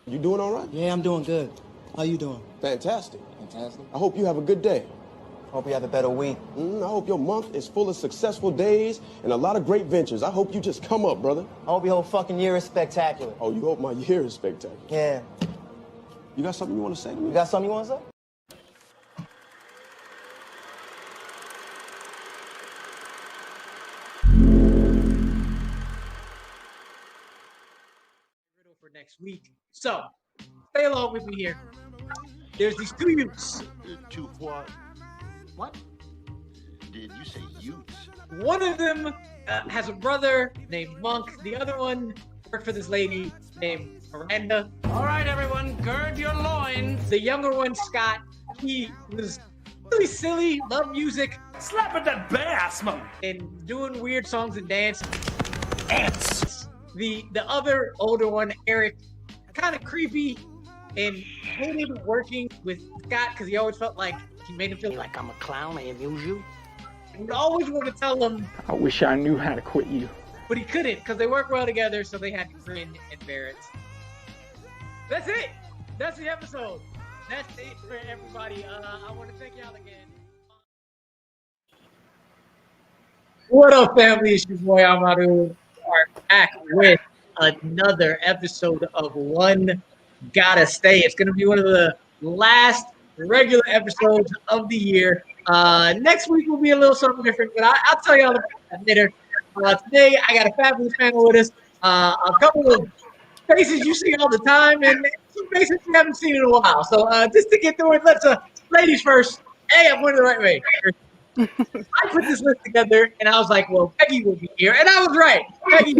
You doing all right? Yeah, I'm doing good. How you doing? Fantastic. Fantastic. I hope you have a good day. Hope you have a better week. I hope your month is full of successful days and a lot of great ventures. I hope you just come up, brother. I hope your whole fucking year is spectacular. Oh, you hope my year is spectacular. Yeah. You got something you want to say to me? You got something you want to say? For next week. So, stay along with me here. There's these two youths. To what? What? Did you say Utes? One of them has a brother named Monk. The other one worked for this lady named Miranda. All right, everyone, gird your loins. The younger one, Scott, he was really silly, loved music, Slapping that bass, man. and doing weird songs and dance. Ants. The other older one, Eric, kind of creepy and hated working with Scott because he always felt like he made him feel like I'm a clown, I amuse you. he would always want to tell him, I wish I knew how to quit you. but he couldn't because they work well together, so they had to grin and bear it. That's it. That's the episode. That's it for everybody. I want to thank y'all again. What up, family? It's your boy Amaru. We are back with another episode of One Gotta Stay. It's going to be one of the last regular episodes of the year. Next week will be a little something different, but I'll tell y'all about that later. Today, I got a fabulous panel with us. A couple of faces you see all the time, and some faces you haven't seen in a while. So just to get through it, let's ladies first. Hey, I'm going the right way. I put this list together, and I was like, well, Peggy will be here. And I was right. Peggy.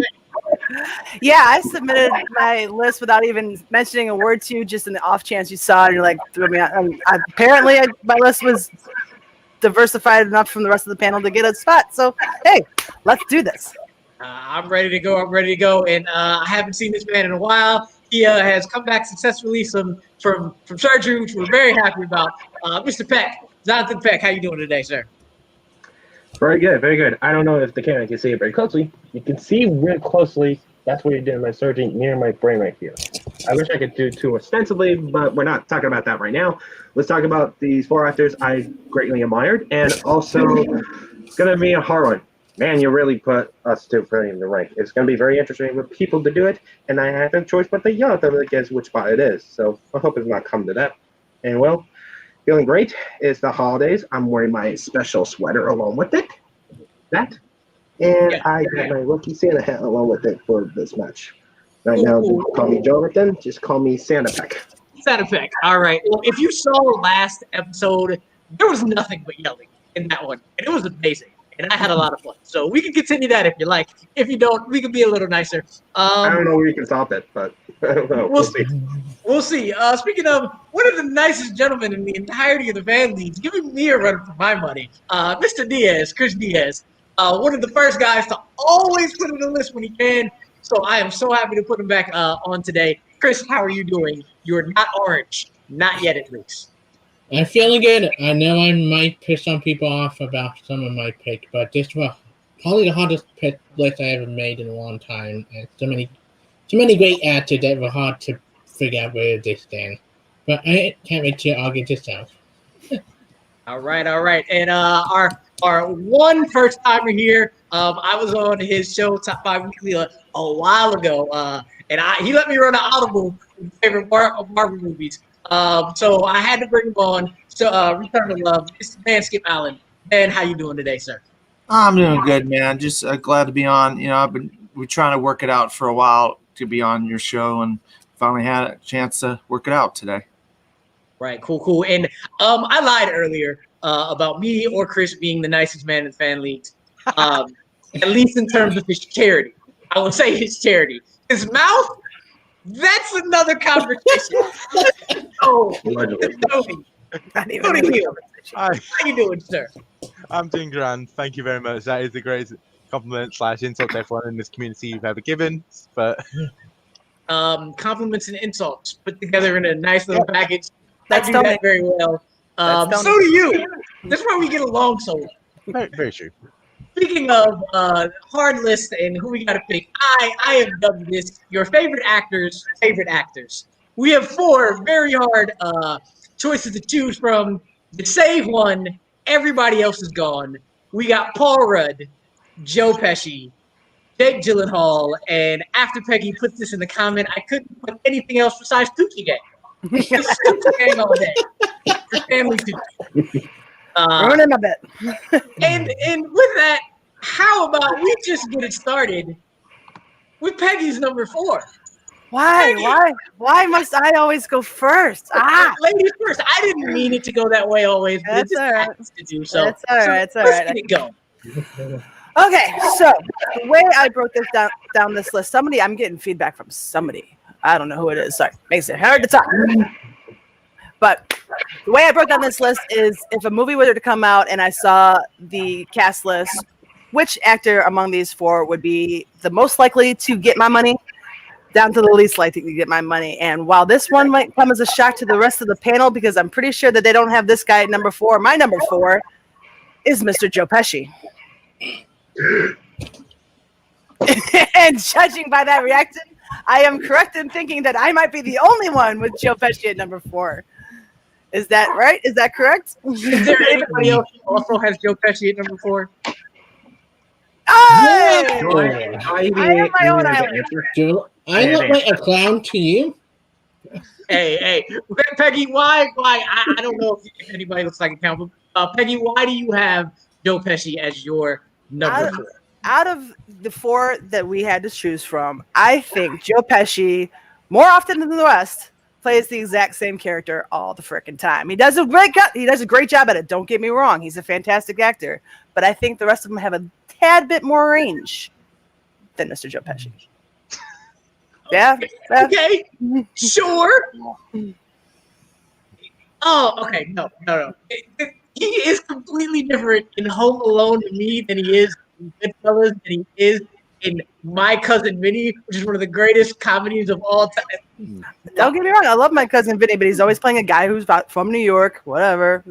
Yeah, I submitted my list without even mentioning a word to you, just in the off chance you saw it. And you're like, threw me out. Apparently, my list was diversified enough from the rest of the panel to get a spot. So, hey, let's do this. I'm ready to go. And I haven't seen this man in a while. He has come back successfully from surgery, which we're very happy about. Mr. Peck, Jonathan Peck, how you doing today, sir? Very good, very good. I don't know if the camera can see it very closely. You can see real closely. That's where you did my surgery near my brain right here. I wish I could do too ostensibly, but we're not talking about that right now. Let's talk about these four actors I greatly admired, and also it's going to be a hard one. Man, you really put us two in the rank. It's going to be very interesting with people to do it, and I have no choice but to yell at them to guess which spot it is. So I hope it's not come to that. And well, feeling great. It's the holidays. I'm wearing my special sweater along with it. That. And I got my Lucky Santa hat along with it for this match. Right now, don't call me Jonathan. Just call me Santa Peck. Santa Peck. All right. Well, if you saw last episode, there was nothing but yelling in that one. And it was amazing. And I had a lot of fun. So we can continue that if you like. If you don't, we can be a little nicer. I don't know where you can top it, but I don't know. We'll see. We'll see. Speaking of, one of the nicest gentlemen in the entirety of the fan leagues, giving me a run for my money, Mr. Diaz, Chris Diaz, one of the first guys to always put in the list when he can. So I am so happy to put him back on today. Chris, how are you doing? You're not orange. Not yet, at least. I'm feeling good. I know I might piss some people off about some of my picks, but this was probably the hottest pick list I ever made in a long time. And so many great actors that were hard to figure out where they stand. But I can't wait till I'll get this out. All right. And our one first timer here, I was on his show Top 5 Weekly a while ago, and he let me run an audible with favorite Marvel movies. So I had to bring him on. So Return of Love, Mr. Man Skip Allen. Man, how you doing today, sir? I'm doing good, man. Just glad to be on. You know, we're trying to work it out for a while to be on your show, and finally had a chance to work it out today. Right, cool. And I lied earlier about me or Chris being the nicest man in the fan leagues, at least in terms of his charity. I will say his charity. His mouth, that's another conversation. Tony. Hi. How you doing, sir? I'm doing grand. Thank you very much. That is the greatest compliment / insult to everyone in this community you've ever given. But compliments and insults put together in a nice little package. That's I do that very well. So do you. That's why we get along so well. Very, very true. Speaking of hard list and who we got to pick, I have dubbed this your favorite actors' favorite actors. we have 4 very hard choices to choose from. To save one, everybody else is gone. We got Paul Rudd, Joe Pesci, Jake Gyllenhaal, and after Peggy puts this in the comment, I couldn't put anything else besides Tucci Gang. Just Tucci Gang all day. For Stanley Tucci. Ruining my bet. And with that, how about we just get it started with Peggy's number 4? Why? Peggy. Why must I always go first? Ladies first. I didn't mean it to go that way always, but That's it just all right. happens to do so. That's all right. It's all let's right. get it going. Okay, so the way I broke this down this list, I'm getting feedback from somebody. I don't know who it is. Sorry, makes it hard to talk. But the way I broke down this list is if a movie were to come out and I saw the cast list, which actor among these 4 would be the most likely to get my money, down to the least likely to get my money. And while this one might come as a shock to the rest of the panel, because I'm pretty sure that they don't have this guy at number 4, my number 4 is Mr. Joe Pesci. And judging by that reaction, I am correct in thinking that I might be the only one with Joe Pesci at number 4. Is that right? Is that correct? Is there anybody else who also has Joe Pesci at number 4? I am my own island. I look like a clown to you. Hey, Peggy, why? I don't know if anybody looks like a clown, but Peggy, why do you have Joe Pesci as your number 4? Out of the 4 that we had to choose from, I think Joe Pesci, more often than the rest, plays the exact same character all the frickin' time. He does a great job at it. Don't get me wrong; he's a fantastic actor. But I think the rest of them have a tad bit more range than Mr. Joe Pesci. Yeah. Okay. Sure. Oh, okay. No. He is completely different in Home Alone to me than he is in Goodfellas, than he is in My Cousin Vinny, which is one of the greatest comedies of all time. Don't get me wrong, I love My Cousin Vinny, but he's always playing a guy who's from New York, whatever.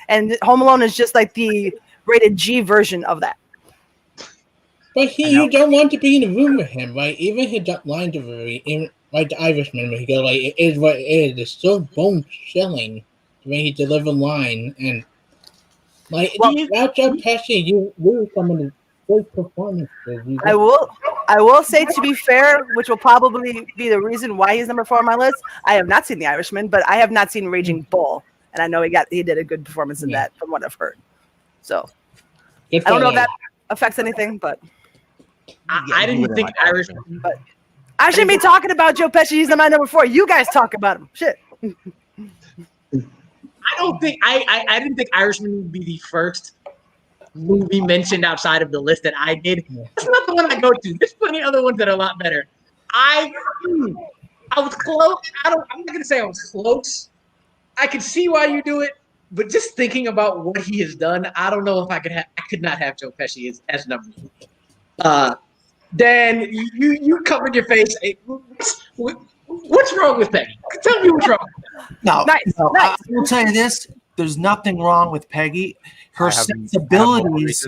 And Home Alone is just like the rated G version of that. But you don't want to be in the room with him, right? Even his line delivery, even like the Irishman, where he goes like, "It is what it is." It's so bone chilling when he delivers a line, and like without Joe Pesci, you lose some of the great performances. I will say, to be fair, which will probably be the reason why he's number 4 on my list. I have not seen The Irishman, but I have not seen Raging Bull, and I know he did a good performance in that, from what I've heard. So I don't know if that affects anything, but I didn't think Irishman. But I shouldn't be talking about Joe Pesci. He's my number 4. You guys talk about him. Shit. I don't think I didn't think Irishman would be the first movie mentioned outside of the list that I did. That's not the one I go to. There's plenty of other ones that are a lot better. I was close. I'm not gonna say I was close. I can see why you do it, but just thinking about what he has done, I don't know if I could not have Joe Pesci as number 2. Dan, you covered your face. What's wrong with Peggy? Tell me what's wrong. No, Nice. I will tell you this: there's nothing wrong with Peggy. Her sensibilities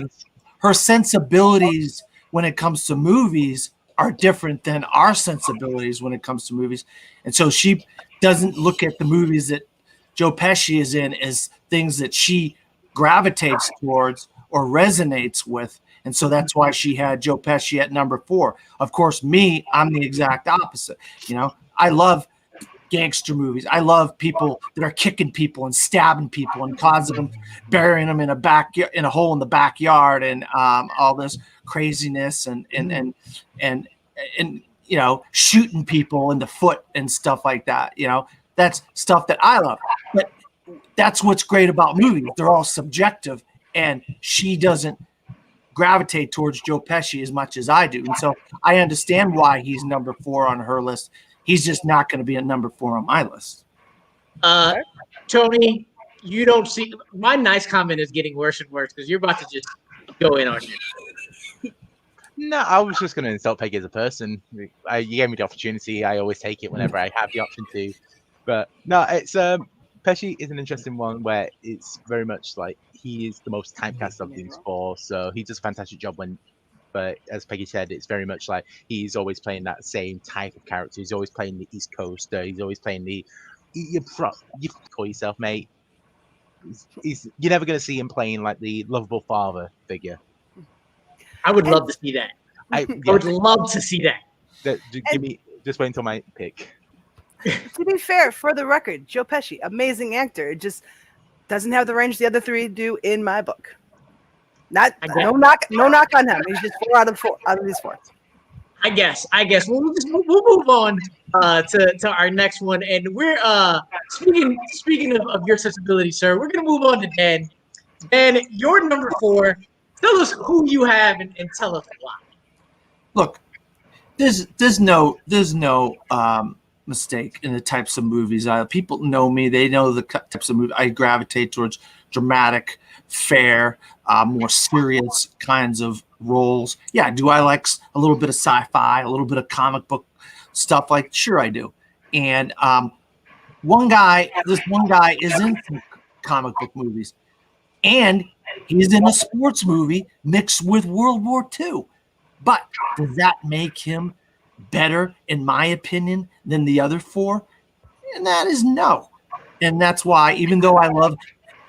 when it comes to movies are different than our sensibilities when it comes to movies, and so she doesn't look at the movies that Joe Pesci is in as things that she gravitates towards or resonates with. And so that's why she had Joe Pesci at number 4. Of course, me, I'm the exact opposite. You know, I love gangster movies. I love people that are kicking people and stabbing people and causing them, burying them in a hole in the backyard, and all this craziness and you know, shooting people in the foot and stuff like that. You know, that's stuff that I love. But that's what's great about movies. They're all subjective, and she doesn't gravitate towards Joe Pesci as much as I do. And so I understand why he's number 4 on her list. He's just not going to be at number 4 on my list. Tony, you don't see my nice comment is getting worse and worse because you're about to just go in on you. No, I was just going to insult Peggy as a person. You gave me the opportunity. I always take it whenever I have the option to. But no, it's Pesci is an interesting one where it's very much like he is the most typecast of these 4. So he does a fantastic job when but as Peggy said, it's very much like he's always playing that same type of character. He's always playing the East Coaster. He's always playing the you call yourself, mate. You're never going to see him playing like the lovable father figure. I would love to see that. I would love to see that. Give me just wait until my pick. To be fair, for the record, Joe Pesci, amazing actor. It just doesn't have the range the other three do in my book. No knock on him. He's just 4 out of these 4. I guess we'll move on to our next one, and we're speaking of your sensibility, sir. We're gonna move on to Dan. Dan, your number 4. Tell us who you have and tell us why. Look, there's no mistake in the types of movies. People know me; they know the types of movies I gravitate towards: dramatic, fair, more serious kinds of roles. Yeah, do I like a little bit of sci-fi, a little bit of comic book stuff? Like, sure I do. And this one guy is into comic book movies, and he's in a sports movie mixed with World War II. But does that make him better, in my opinion, than the other 4? And that is no. And that's why, even though I love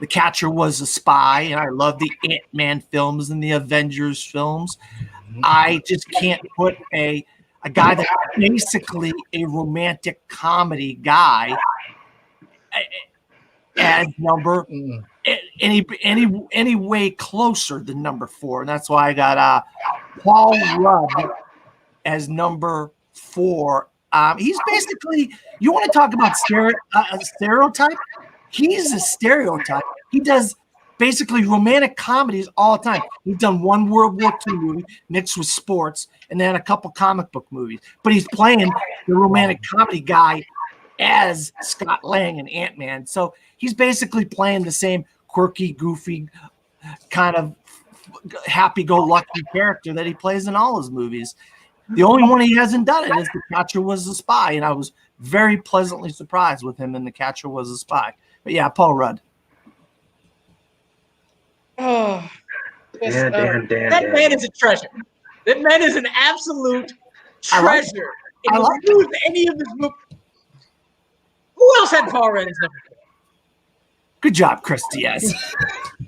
The Catcher Was a Spy, and I love the Ant-Man films and the Avengers films, I just can't put a guy that's basically a romantic comedy guy as number any way closer than number 4. And that's why I got Paul Rudd as number 4. He's basically, you want to talk about a stereotype? He's a stereotype. He does basically romantic comedies all the time. He's done one World War II movie mixed with sports, and then a couple comic book movies. But he's playing the romantic comedy guy as Scott Lang and Ant-Man. So he's basically playing the same quirky, goofy, kind of happy-go-lucky character that he plays in all his movies. The only one he hasn't done it is The Catcher Was a Spy, and I was very pleasantly surprised with him in The Catcher Was a Spy. But yeah, Paul Rudd. Oh, Dan. That man is a treasure. That man is an absolute treasure. If you use any of his movies, who else had Paul Rudd as number 4? Good job, Chris Diaz.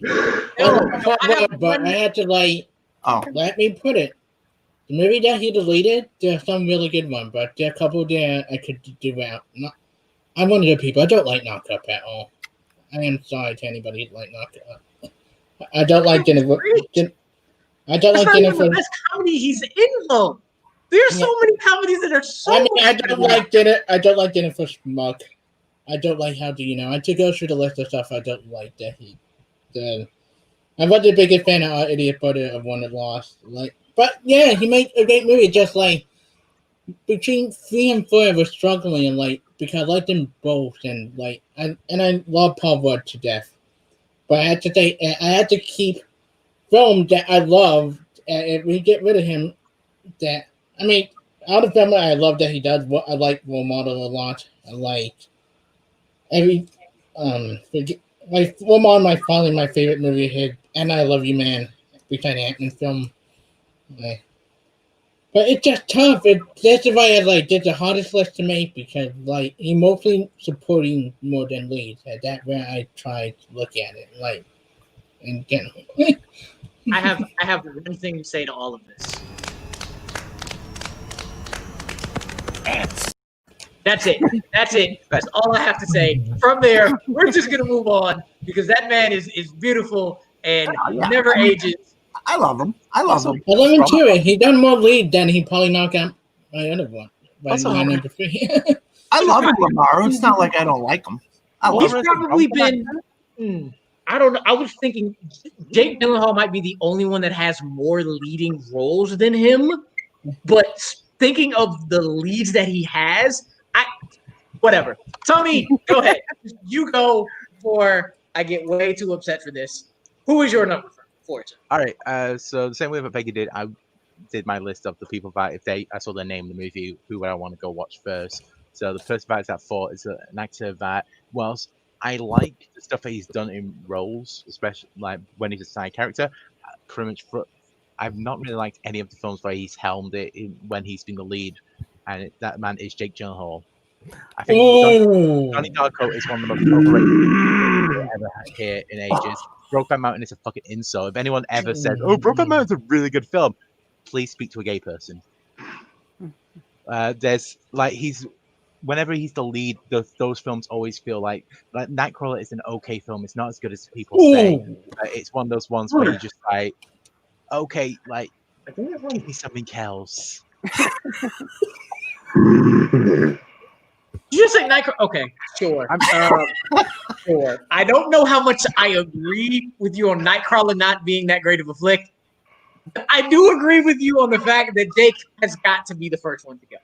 But I had to let me put it. The movie that he deleted, there's some really good one, but there are a couple there I could do out. I'm one of the people. I don't like Knock Up at all. I am sorry to anybody who like Knock Up. I don't like Jennifer. I don't like Jennifer. The best comedy he's in, though. There's so many comedies that are so. I don't like Jennifer. I don't like Jennifer Smug. I don't like how do you know. I to go through the list of stuff I don't like that he did. I'm not the biggest fan of Our Idiot Brother of One That Lost. But yeah, he made a great movie. Just between 3 and 4, I was struggling because I liked them both, and I love Paul Rudd to death. But I had to say, I had to keep film that I loved, and if we get rid of him, out of film I love that he does. I like Role Model a lot. I like every Role Model. Probably my favorite movie here, and I Love You Man, beside Ant-Man film. But it's just tough. That's why it's the hardest list to make because he mostly supporting more than leads. That's where I try to look at it. And get. I have one thing to say to all of this. Ants. That's it. That's all I have to say. From there, we're just gonna move on because that man is beautiful and never ages. I love him. I love him too. And he done more lead than he probably knocked out my other one. My number 3. I love him, Lamar. It's not like I don't like him. He's probably been. I don't know. I was thinking Jake Gyllenhaal might be the only one that has more leading roles than him. But thinking of the leads that he has, whatever. Tony, go ahead. You go for. I get way too upset for this. Who is your number 4? All right. So the same way that Peggy did, I did my list of the people that I saw their name in the movie, who would I want to go watch first. So the person that's at 4 is an actor that, whilst I like the stuff that he's done in roles, especially when he's a side character, pretty much I've not really liked any of the films where he's helmed it when he's been the lead, and that man is Jake Gyllenhaal. I think Johnny Darko is one of the most overrated movies I've ever had here in ages. Brokeback Mountain is a fucking insult. If anyone ever said, "Oh, Brokeback Mountain's a really good film," please speak to a gay person. There's like whenever he's the lead, those films always feel like Nightcrawler is an okay film. It's not as good as people say. It's one of those ones where you just like, okay, like give me something else. Did you say Nightcrawler? Okay, sure. Sure. I don't know how much I agree with you on Nightcrawler not being that great of a flick. I do agree with you on the fact that Jake has got to be the first one to go.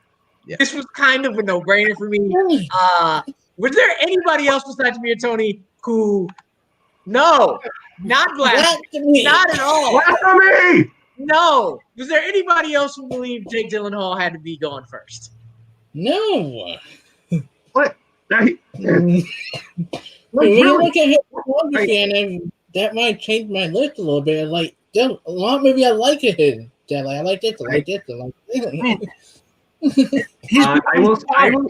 Yeah. This was kind of a no-brainer for me. Was there anybody else besides me and Tony who? No, not blasphemy. Not at all. Blasphemy! No. Was there anybody else who believed Jake Gyllenhaal had to be gone first? No. What? When you look at his filmography, and that might change my list a little bit. Like, a lot maybe I like it. I like this. I like this. I like this. I will.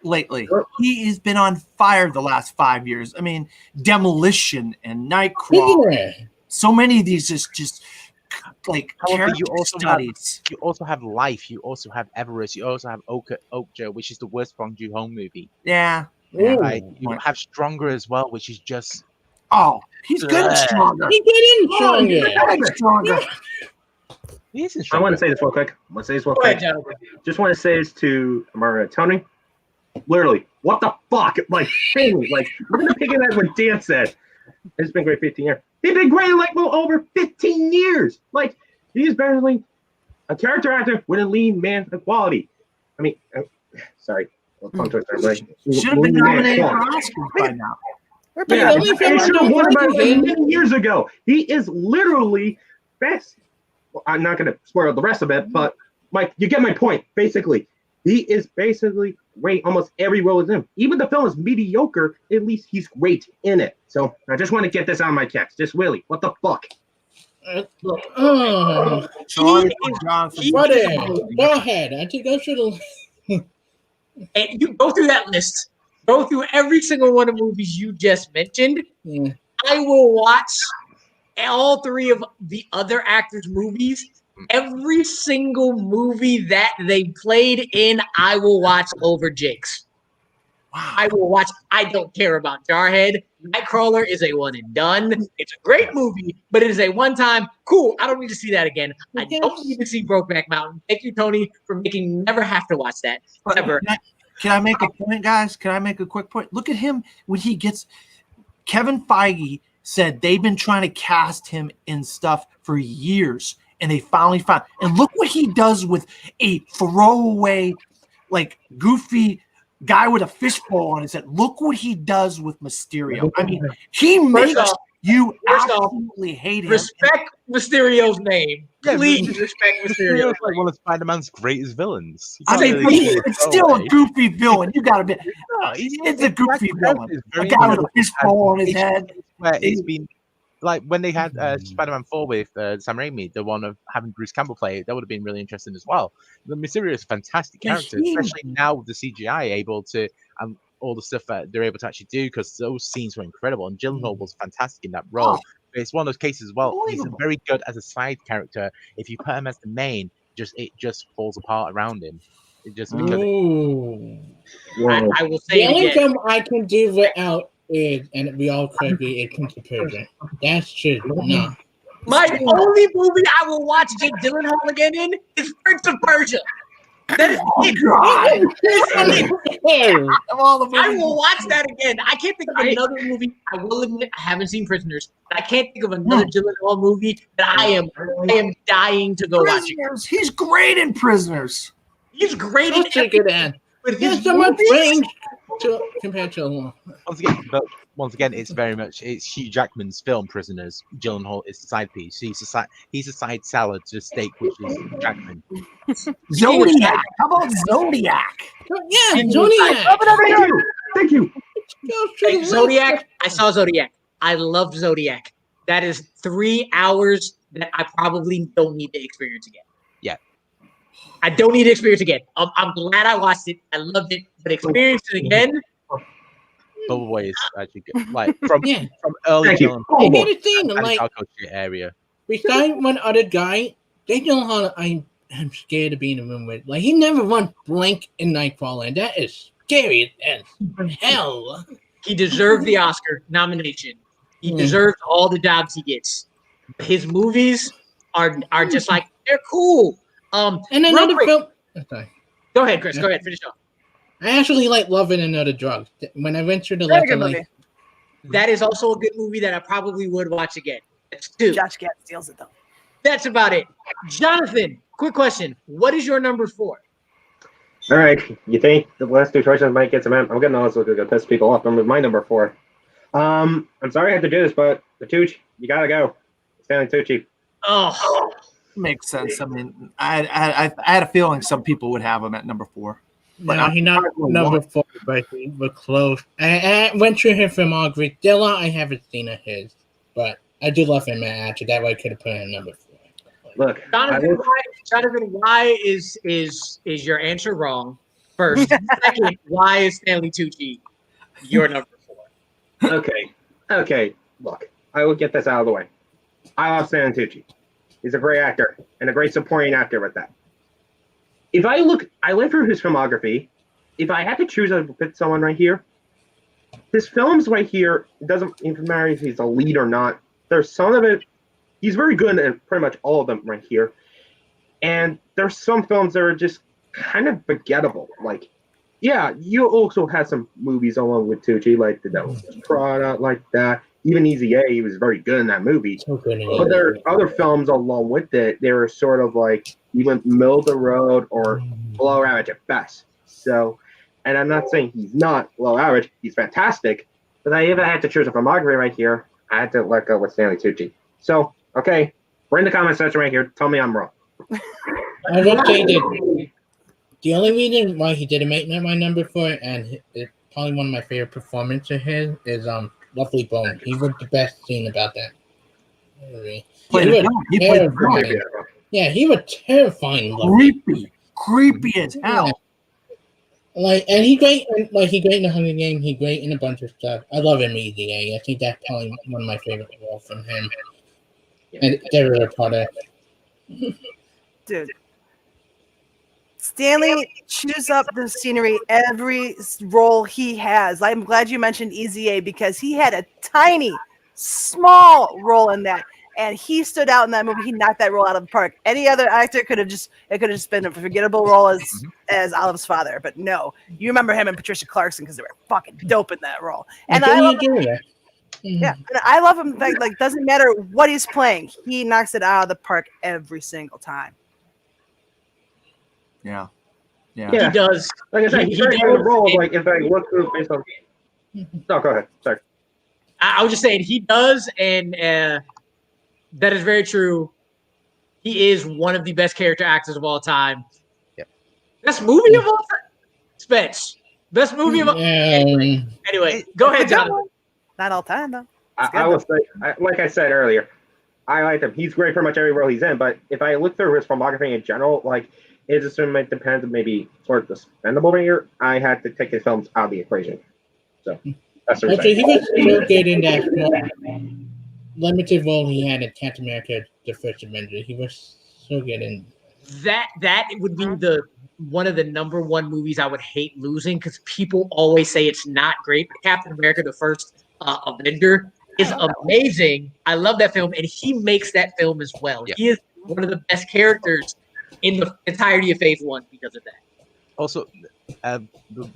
Lately, he has been on fire the last 5 years. I mean, Demolition and Nightcrawler. So many of these just like However, character studies. You also have Life. You also have Everest. You also have Okja, which is the worst Bong Joon-ho movie. Yeah. You have Stronger as well, which is just. Oh, he's good at Stronger. He did in Stronger. I want to say this real quick. Just want to say this to Tony. Literally, what the fuck? Like, like, we're gonna pick it up what Dan said. It's been great 15 years. He's been great like over 15 years. Like, he's barely a character actor with a lean man quality. I mean, sorry. Should have been nominated for Oscar by now. Yeah, he should have won about 10 years ago. He is literally best. Well, I'm not going to spoil the rest of it, but Mike, you get my point. Basically, he is basically great almost every role is in. Even the film is mediocre, at least he's great in it. So I just want to get this out of my chest. Just really, what the fuck? Sorry, Go ahead. I think I should have. And you go through that list. Go through every single one of the movies you just mentioned. Yeah. I will watch all three of the other actors' movies. Every single movie that they played in, I will watch over Jake's. Wow. I will watch. I don't care about Jarhead. Nightcrawler is a one and done. It's a great movie, but it is a one-time. Cool. I don't need to see that again. I don't need to see Brokeback Mountain. Thank you, Tony, for making me never have to watch that ever. Can I make a point, guys? Can I make a quick point? Look at him when he gets. Kevin Feige said they've been trying to cast him in stuff for years, and they finally found. And look what he does with a throwaway, like goofy guy with a fishbowl on his head. Look what he does with Mysterio. I mean, he makes you absolutely hate him. Respect Mysterio's name. Please respect Mysterio. It's like one of Spider-Man's greatest villains. I mean, it's still a goofy villain. You got to be. It's a goofy villain. A guy with a fishbowl on his head. It's been like when they had Spider-Man 4 with Sam Raimi, the one of having Bruce Campbell play it, that would have been really interesting as well. The Mysterio is a fantastic character, especially now with the CGI able to and all the stuff that they're able to actually do, because those scenes were incredible, and Gyllenhaal was fantastic in that role. It's one of those cases as well. He's very good as a side character. If you put him as the main, it just falls apart around him. It just because I will say the only film I can do without is, and we all could agree, is Prince of Persia. That's true. No. My only movie I will watch Jake Gyllenhaal again in is Prince of Persia. That is I will watch that again. I can't think of another movie. I will admit I haven't seen Prisoners. But I can't think of another Gyllenhaal movie that I am dying to go watch. He's great in Prisoners. He's great in everything. But he's so much range compared to once again, it's very much Hugh Jackman's film Prisoners. Gyllenhaal is the side piece. He's a side salad to steak, which is Jackman. Zodiac. How about Zodiac? Yeah, Zodiac. Thank you. Zodiac. I saw Zodiac. I loved Zodiac. That is 3 hours that I probably don't need to experience again. Yeah. I don't need to experience again. I'm glad I watched it. I loved it, but experience it again. Bubble Boy is actually good. Like from Yeah. early Thank you. Gyllenhaal Oh, I boy. get a thing. and Like, Darko shit area. besides one other guy, they know how I'm scared to be in a room with. Like, he never won blank in Nightcrawler, and that is scary as hell. He deserved the Oscar nomination. He Yeah. deserves all the jobs he gets. His movies are just like they're cool. And real another quick- film. Okay. Go ahead, Chris. Go ahead. Finish off. I actually like Loving Another Drug. When I went through the Very list, good I'm like, movie. That is also a good movie that I probably would watch again. That's two. Josh Gad steals it though. That's about it. Jonathan, quick question. What is your number 4? All right. You think the last two choices might get some? I'm getting all this looking to piss people off. My number 4. I'm sorry I have to do this, but the Tucci, you gotta go. Stanley Tucci. Oh, Makes sense. I mean, I had a feeling some people would have him at number 4. But no, he's not number 4, but we're close. I went through his filmography. Dilla, I haven't seen of his, but I do love him actually. That way I could have put him at number 4. Look, Jonathan, why is your answer wrong? First, second, why is Stanley Tucci your number 4? okay. Look, I will get this out of the way. I love Stanley Tucci. He's a great actor and a great supporting actor with that. If I went through his filmography. If I had to choose to pick someone right here, his films right here, it doesn't even matter if he's a lead or not. There's some of it, he's very good in pretty much all of them right here. And there's some films that are just kind of forgettable. Like, yeah, you also had some movies along with Tucci, like The Devil's Prada, like that. Even Easy A, he was very good in that movie. So good in But there are other films along with it. They were sort of like even middle of the road or below average at best. So, and I'm not saying he's not below average. He's fantastic. But if I had to choose a filmography right here, I had to let go with Stanley Tucci. So, okay, we're in the comment section right here. Tell me I'm wrong. I've updated. The only reason why he didn't make my number 4, and it's probably one of my favorite performances of his, is Lovely Bone. He was the best scene about that. He played it terrifying. Yeah, he was terrifying. Lovely. Creepy as hell. Like, and he great. Like, he great in the Hunger Games. He great in a bunch of stuff. I love him Easy A. I think that's probably one of my favorite roles from him. And there are part of. Dude. Stanley chews up the scenery every role he has. I'm glad you mentioned Easy A because he had a tiny, small role in that. And he stood out in that movie. He knocked that role out of the park. Any other actor could have just been a forgettable role as Olive's father. But no, you remember him and Patricia Clarkson because they were fucking dope in that role. And I love him. Yeah, and I love him. Like doesn't matter what he's playing, he knocks it out of the park every single time. Yeah. He does. Like I said, he's very good in the role. Like if I look through based on. No, go ahead. Sorry. I was just saying he does, and that is very true. He is one of the best character actors of all time. Yep. Best movie of all time. Spence. Best movie of all time. Anyway, go ahead, Jonathan. Not all time though. I will say, like I said earlier, I like him. He's great pretty much every role he's in. But if I look through his filmography in general, like it just depends on maybe sort of the spendable right here. I had to take his films out of the equation. So that's the reason. Actually, he was so good in that limited role he had in Captain America: The First Avenger. He was so good in that. Would be the one of the number one movies I would hate losing because people always say it's not great. But Captain America: The First Avenger is amazing. I love that film, and he makes that film as well. Yeah. He is one of the best characters in the entirety of Phase 1 because of that. Also, the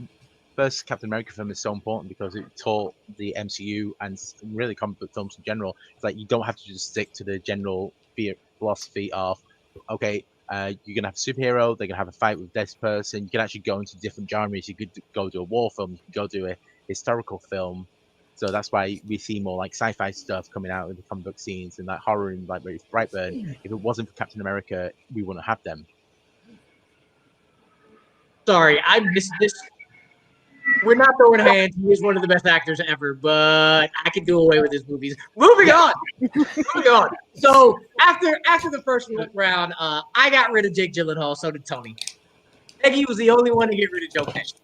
first Captain America film is so important because it taught the MCU and really comic book films in general. It's like you don't have to just stick to the general philosophy of, okay, you're gonna have a superhero, they're gonna have a fight with this person. You can actually go into different genres. You could go do a war film, you could go do a historical film. So that's why we see more like sci-fi stuff coming out in the comic book scenes and like horror and like Brightburn. If it wasn't for Captain America, we wouldn't have them. Sorry, I missed this. we're not throwing hands. He is one of the best actors ever, but I can do away with his movies. Moving on. Moving on. So after the first round, I got rid of Jake Gyllenhaal. So did Tony. Peggy was the only one to get rid of Joe Pesci.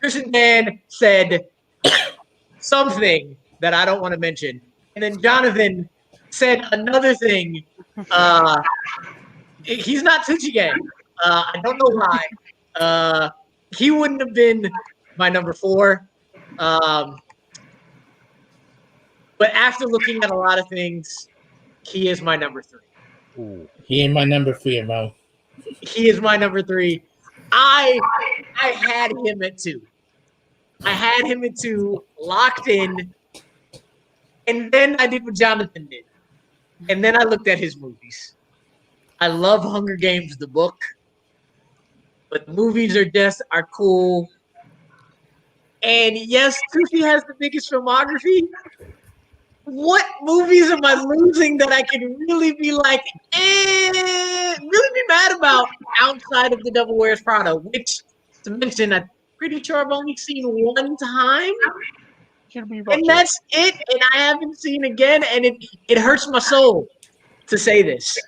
Chris and Dan said something that I don't want to mention, and then Jonathan said another thing. He's not Tucci Gang. I don't know why. He wouldn't have been my number 4. But after looking at a lot of things, he is my number 3. Ooh. He is my number 3, bro. He is my number 3. I had him at 2. I had him at 2, locked in. And then I did what Jonathan did. And then I looked at his movies. I love Hunger Games, the book. But the movies are cool. And yes, Tucci has the biggest filmography. What movies am I losing that I can really be like, really be mad about outside of The Devil Wears Prada? Which, to mention, I'm pretty sure I've only seen one time. And that's it. And I haven't seen again. And it hurts my soul to say this.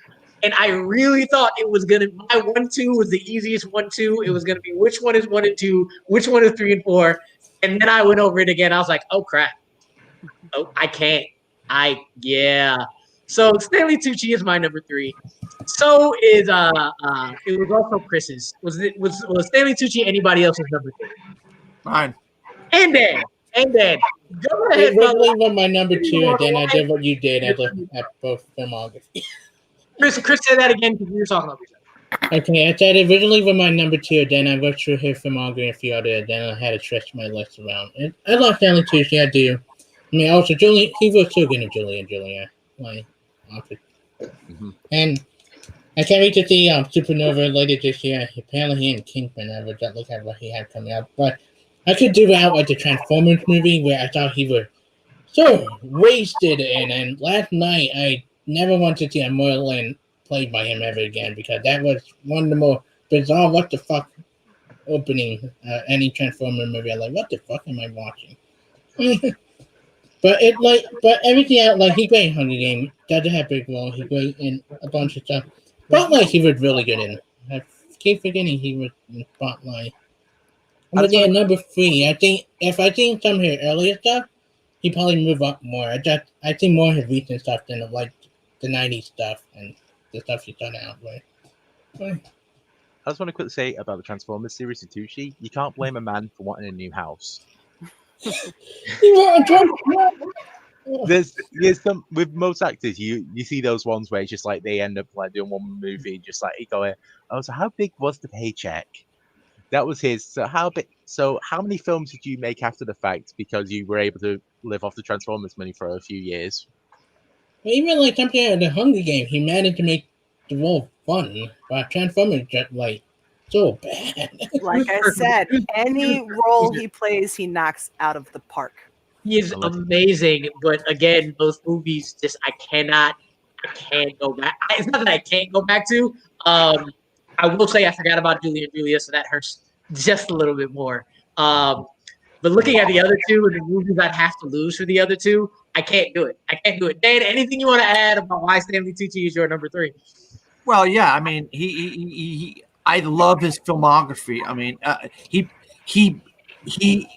And I really thought it was going to, my 1-2 was the easiest 1-2. It was going to be which one is 1 and 2, which one is 3 and 4. And then I went over it again. I was like, oh, crap. Oh, I can't. Yeah. So Stanley Tucci is my number 3. So is, it was also Chris's. Was Stanley Tucci anybody else's number 3? Mine. And Dan. Go ahead. It was my number 2, and then I did what you did. I looked at both filmography. Chris, say that again because we were talking about each other. Okay, I said originally with my number 2, then I went through his filmography and a few other, then I had to stretch my list around. And I love Stanley Tucci, I do. I mean, also, Julian, he was so good in Julia. Like, And I can't wait to see Supernova later this year. Apparently, he and Kingpin, I would look at what he had coming up. But I could do out like the Transformers movie where I thought he was so wasted in. And last night, I never want to see a Merlin played by him ever again because that was one of the more bizarre what the fuck opening any Transformer movie. I'm like, what the fuck am I watching? But everything out, like he great in Hunger Games, doesn't have big role, he great in a bunch of stuff. Spotlight he was really good in. I keep forgetting he was in Spotlight. But yeah, number 3, I think if I think some of his earlier stuff, he probably move up more. I think more of his recent stuff than like the 90s stuff and the stuff he started out with. I just want to quickly say about the Transformers series to Tucci, you can't blame a man for wanting a new house. There's some with most actors you see those ones where it's just like they end up like doing one movie just like going, oh, so how big was the paycheck? That was his. So how many films did you make after the fact because you were able to live off the Transformers money for a few years? Even like something like the Hunger Games, he managed to make the role fun, but Transformers just like so bad. Like I said, any role he plays, he knocks out of the park. He is amazing, but again, those movies just I can't go back. It's not that I can't go back to. I will say I forgot about Julia, so that hurts just a little bit more. But looking at the other two and the movies I'd have to lose for the other two, I can't do it. Dan, anything you want to add about why Stanley Tucci is your number 3? Well, yeah, I mean, he I love his filmography. I mean, he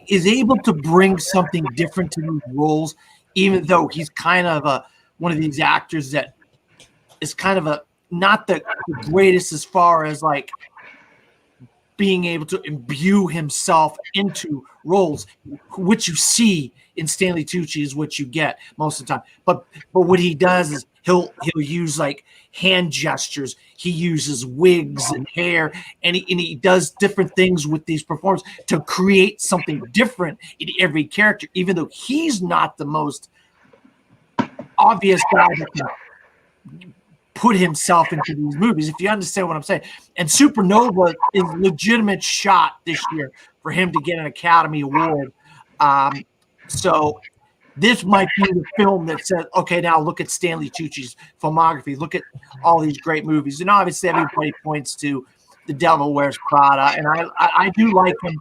is able to bring something different to these roles, even though he's kind of one of these actors that is kind of not the greatest as far as like being able to imbue himself into roles. What you see in Stanley Tucci is what you get most of the time. But what he does is he'll use like hand gestures. He uses wigs and hair, and he does different things with these performances to create something different in every character, even though he's not the most obvious guy that can put himself into these movies, if you understand what I'm saying. And Supernova is a legitimate shot this year for him to get an Academy Award. So this might be the film that says, okay, now look at Stanley Tucci's filmography. Look at all these great movies. And obviously everybody points to The Devil Wears Prada. And I do like him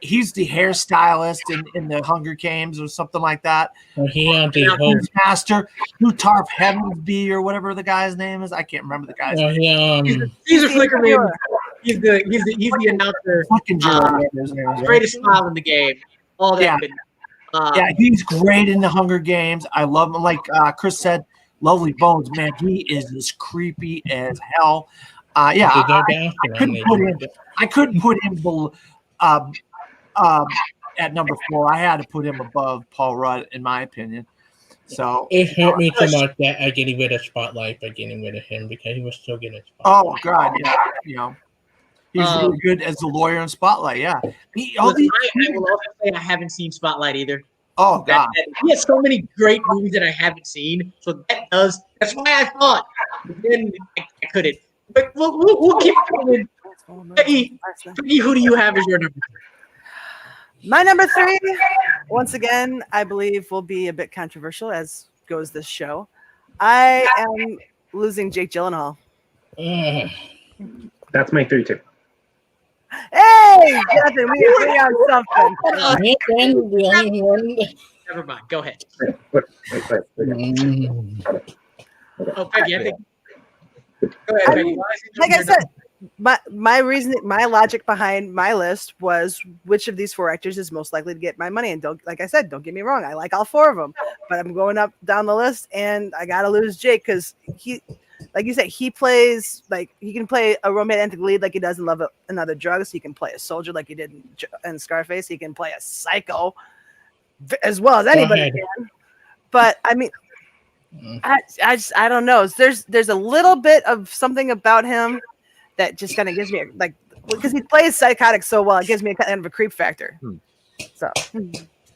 he's the hairstylist in the Hunger Games or something like that. He the whole master, Lutarf Heavensby or whatever the guy's name is. I can't remember the guy's name. He's a Flickerman. He's the announcer. Greatest smile in the game. All that. Yeah. Yeah, he's great in the Hunger Games. I love him. Like Chris said, Lovely Bones, man, he is as creepy as hell. I couldn't put him below, at number 4. I had to put him above Paul Rudd, in my opinion. So it hurt me so much that I getting rid of Spotlight by getting rid of him because he was still getting Spotlight. Oh God, yeah, you know, he's really good as a lawyer in Spotlight. Yeah, I will also say I haven't seen Spotlight either. Oh God, he has so many great movies that I haven't seen. So that's why I thought. But then I couldn't. But we'll keep going. Peggy, who do you have as your number 3? My number 3, once again, I believe will be a bit controversial, as goes this show. I am losing Jake Gyllenhaal. That's my 3 too. Hey, Jonathan, we agree on something. The only one. Never mind. Go ahead. Wait. Oh, Peggy, I think. Go ahead, Peggy. Like I said, my reasoning, my logic behind my list was which of these 4 actors is most likely to get my money. And don't get me wrong, I like all 4 of them, but I'm going up down the list, and I gotta lose Jake because he, like you said, he plays he can play a romantic lead like he does in Love and Other Drugs. He can play a soldier like he did in Scarface. He can play a psycho as well as anybody can. But I mean, I don't know. There's a little bit of something about him that just kind of gives me because he plays psychotic so well, it gives me a kind of a creep factor. So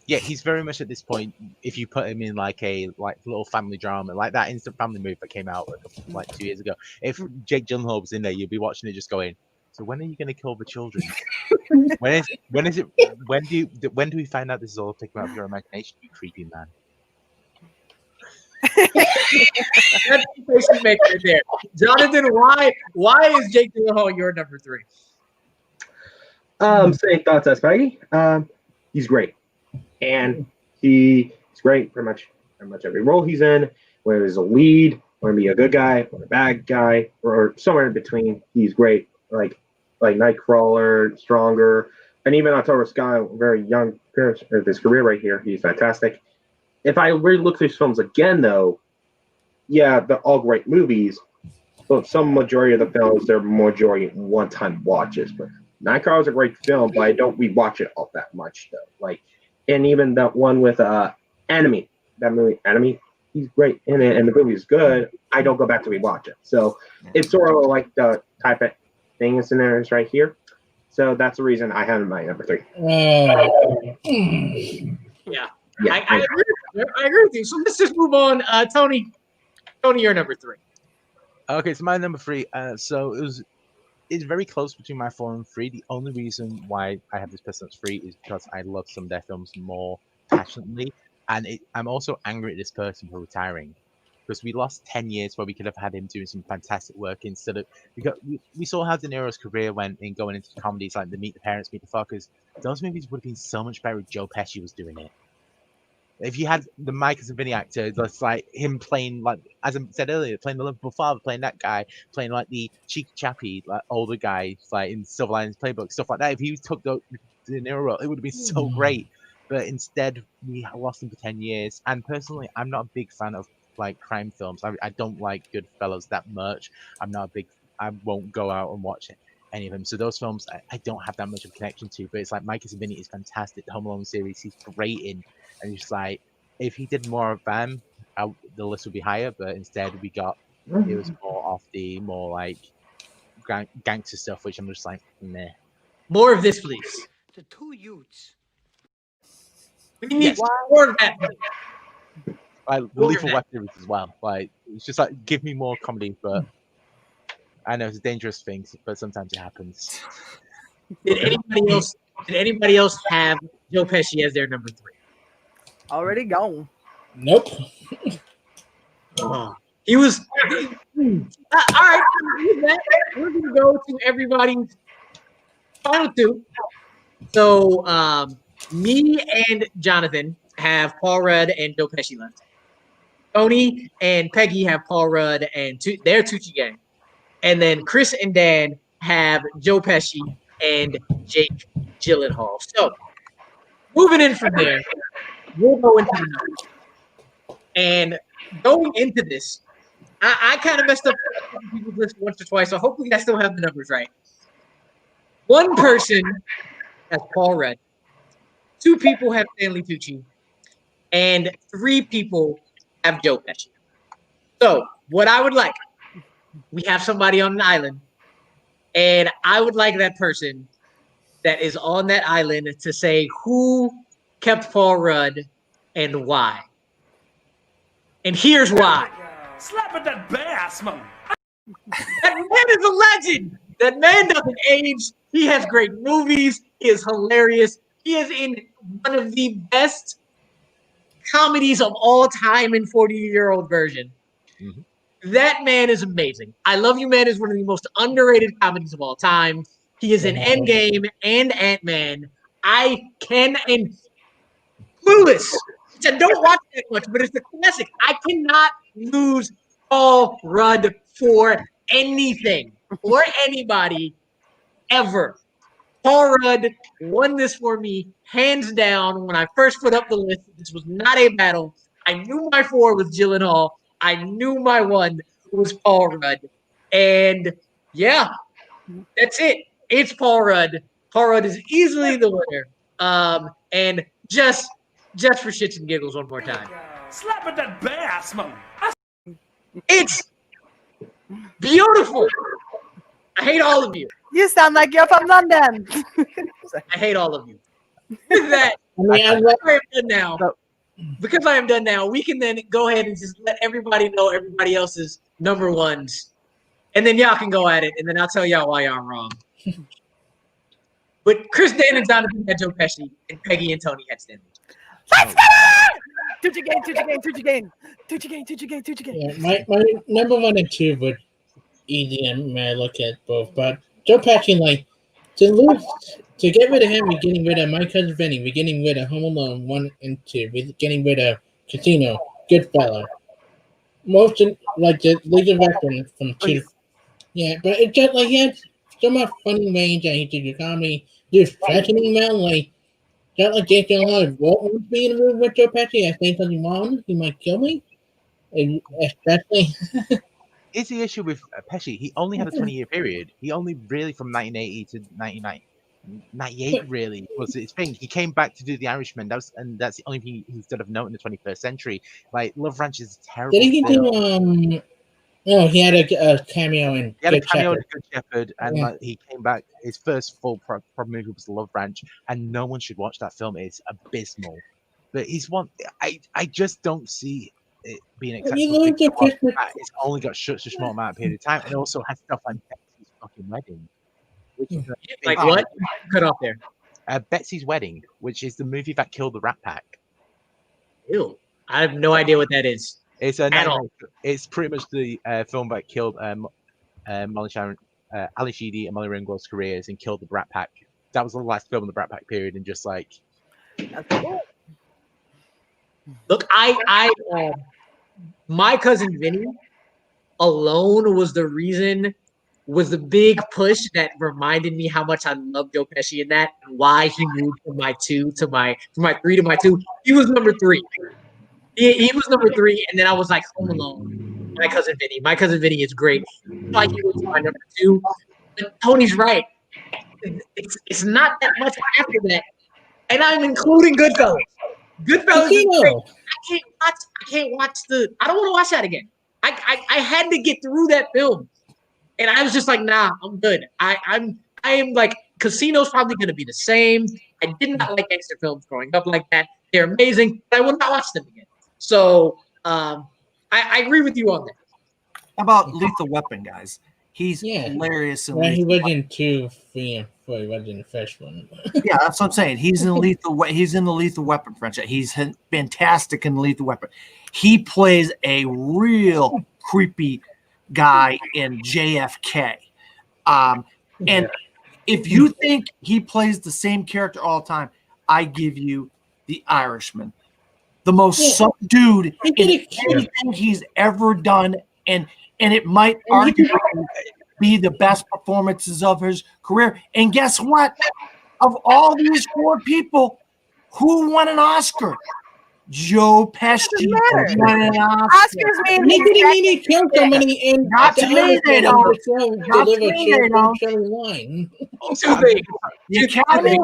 yeah, he's very much at this point. If you put him in like a little family drama, like that Instant Family movie that came out like 2 years ago, if Jake Gyllenhaal was in there, you'd be watching it just going, so when are you going to kill the children? when do we find out this is all taken out of your imagination, you creepy man? That's the face you make right there. Jonathan, why is Jake Gyllenhaal your number 3? Same thoughts as Peggy. He's great. And he's great pretty much every role he's in, whether he's a lead, or be a good guy, or a bad guy, or somewhere in between. He's great. Like Nightcrawler, Stronger, and even October Sky, very young appearance of his career right here. He's fantastic. If I really look through his films again, though, yeah, they're all great movies, but some majority of the films, they're majority one-time watches. But Nightcrawler is a great film, but I don't rewatch it all that much, though. And even that one with Enemy, that movie, Enemy, he's great in it, and the movie is good. I don't go back to rewatch it. So it's sort of like the type of thing and scenarios right here. So that's the reason I have him my number 3. Yeah. I agree with you. So let's just move on. Tony, you're number 3. Okay, so my number 3. So it's very close between my 4 and 3. The only reason why I have this person as 3 is because I love some of their films more passionately, and I'm also angry at this person for retiring, because we lost 10 years where we could have had him doing some fantastic work instead of we saw how De Niro's career went in going into comedies like the Meet the Parents, Meet the Fuckers. Those movies would have been so much better if Joe Pesci was doing it. If you had the Michael Savini actor, that's like him playing, like as I said earlier, playing the Liverpool father, playing that guy, playing like the cheeky chappy, like older guy, like in Silver Linings Playbook, stuff like that. If he took the De Niro role, it would have been so great. But instead, we lost him for 10 years. And personally, I'm not a big fan of like crime films. I don't like Goodfellas that much. I won't go out and watch any of them. So those films, I don't have that much of a connection to. But it's like Michael Savini is fantastic. The Home Alone series, he's great in. And it's like, if he did more of them, the list would be higher. But instead, it was more off the more like gangster stuff, which I'm just like, meh. More of this, please. The 2 youths. We need more of that. Like Lethal Weapon as well. Like it's just like give me more comedy, but I know it's a dangerous thing, but sometimes it happens. Did anybody else have Joe Pesci as their number 3? Already gone. Nope. He was. All right. We're gonna go to everybody's final 2. So me and Jonathan have Paul Rudd and Joe Pesci left. Tony and Peggy have Paul Rudd and their Tucci gang. And then Chris and Dan have Joe Pesci and Jake Gyllenhaal. So moving in from there, we'll go into the numbers. And going into this, I kind of messed up people's list once or twice, so hopefully I still have the numbers right. One person has Paul Rudd, 2 people have Stanley Tucci, and 3 people have Joe Pesci. So what I would like, we have somebody on an island, and I would like that person that is on that island to say who kept Paul Rudd and why. And here's why. Slap at that bass, man. That man is a legend. That man doesn't age. He has great movies. He is hilarious. He is in one of the best comedies of all time in 40-year-old version. Mm-hmm. That man is amazing. I Love You, Man is one of the most underrated comedies of all time. He is in Endgame and Ant-Man. I can, and Clueless, which I don't watch that much, but it's a classic. I cannot lose Paul Rudd for anything or anybody ever. Paul Rudd won this for me hands down when I first put up the list. This was not a battle. I knew my 4 was Gyllenhaal. I knew my 1 was Paul Rudd. And yeah, that's it. It's Paul Rudd. Paul Rudd is easily the winner. And just for shits and giggles one more time. Slap at that bass, man. It's beautiful. I hate all of you. You sound like you're from London. I hate all of you. With that, I am done now. Because I am done now, we can then go ahead and just let everybody know everybody else's number 1s. And then y'all can go at it, and then I'll tell y'all why y'all wrong. But Chris, Dan, and Jonathan had Joe Pesci, and Peggy and Tony had Stanley. Let's get it! Tucci gang. Yeah, my number 1 and 2 would easy and I look at both, but Joe Pesci, like, to get rid of him, we're getting rid of My Cousin Vinny, we're getting rid of Home Alone 1 and 2, we're getting rid of Casino, Goodfellas, most like the Lethal Weapon from 2. Yeah, but it's just like he had so much funny range and he did your comedy, just threatening man, like just like Jake Gyllenhaal won't be in the room with Joe Pesci. I say something wrong, he might kill me, especially. Is the issue with Pesci? He only had a 20-year period. He only really from 1980 to 1998 really was his thing. He came back to do The Irishman. That's the only thing he's sort of note in the 21st century. Like Love Ranch is terrible. Did he do no, he had a cameo in Good Shepherd, and yeah. like, he came back. His first full proper movie was Love Ranch, and no one should watch that film. It's abysmal. But he's one. I just don't see it being acceptable. It's only got such a small amount of period of time, and also has stuff like Betsy's fucking wedding. Which is like what? Cut off there. Betsy's Wedding, which is the movie that killed the Rat Pack. Ew. I have no idea what that is. It's pretty much the film that killed Molly Sharon, Ali Sheedy, and Molly Ringwald's careers and killed the Brat Pack. That was the last film in the Brat Pack period, and just like. Look, My Cousin Vinny alone was the big push that reminded me how much I love Joe Pesci in that, and why he moved from my 3 to my 2. He was number 3. He was number 3, and then I was like, Home Alone, My Cousin Vinny. My Cousin Vinny is great. Like he was my number 2. But Tony's right. It's not that much after that, and I'm including Goodfellas. Goodfellas is great. I can't watch I don't want to watch that again. I had to get through that film, and I was just like, nah, I'm good. I am like, Casino's probably going to be the same. I did not like gangster films growing up like that. They're amazing, but I will not watch them again. So I agree with you on that. How about Lethal Weapon, guys? He's hilarious. He was in 2, 3, and 4. He was in the first one. Yeah, that's what I'm saying. He's in the Lethal Weapon franchise. He's fantastic in Lethal Weapon. He plays a real creepy guy in JFK. And If you think he plays the same character all the time, I give you The Irishman. The most subdued in anything he's ever done, and it might arguably be the best performances of his career. And guess what? Of all these 4 people, who won an Oscar? Joe Pesci won an Oscar. Oscars mean He didn't mean he killed somebody in Not to me, they don't. Not to me, they don't. Line. The Academy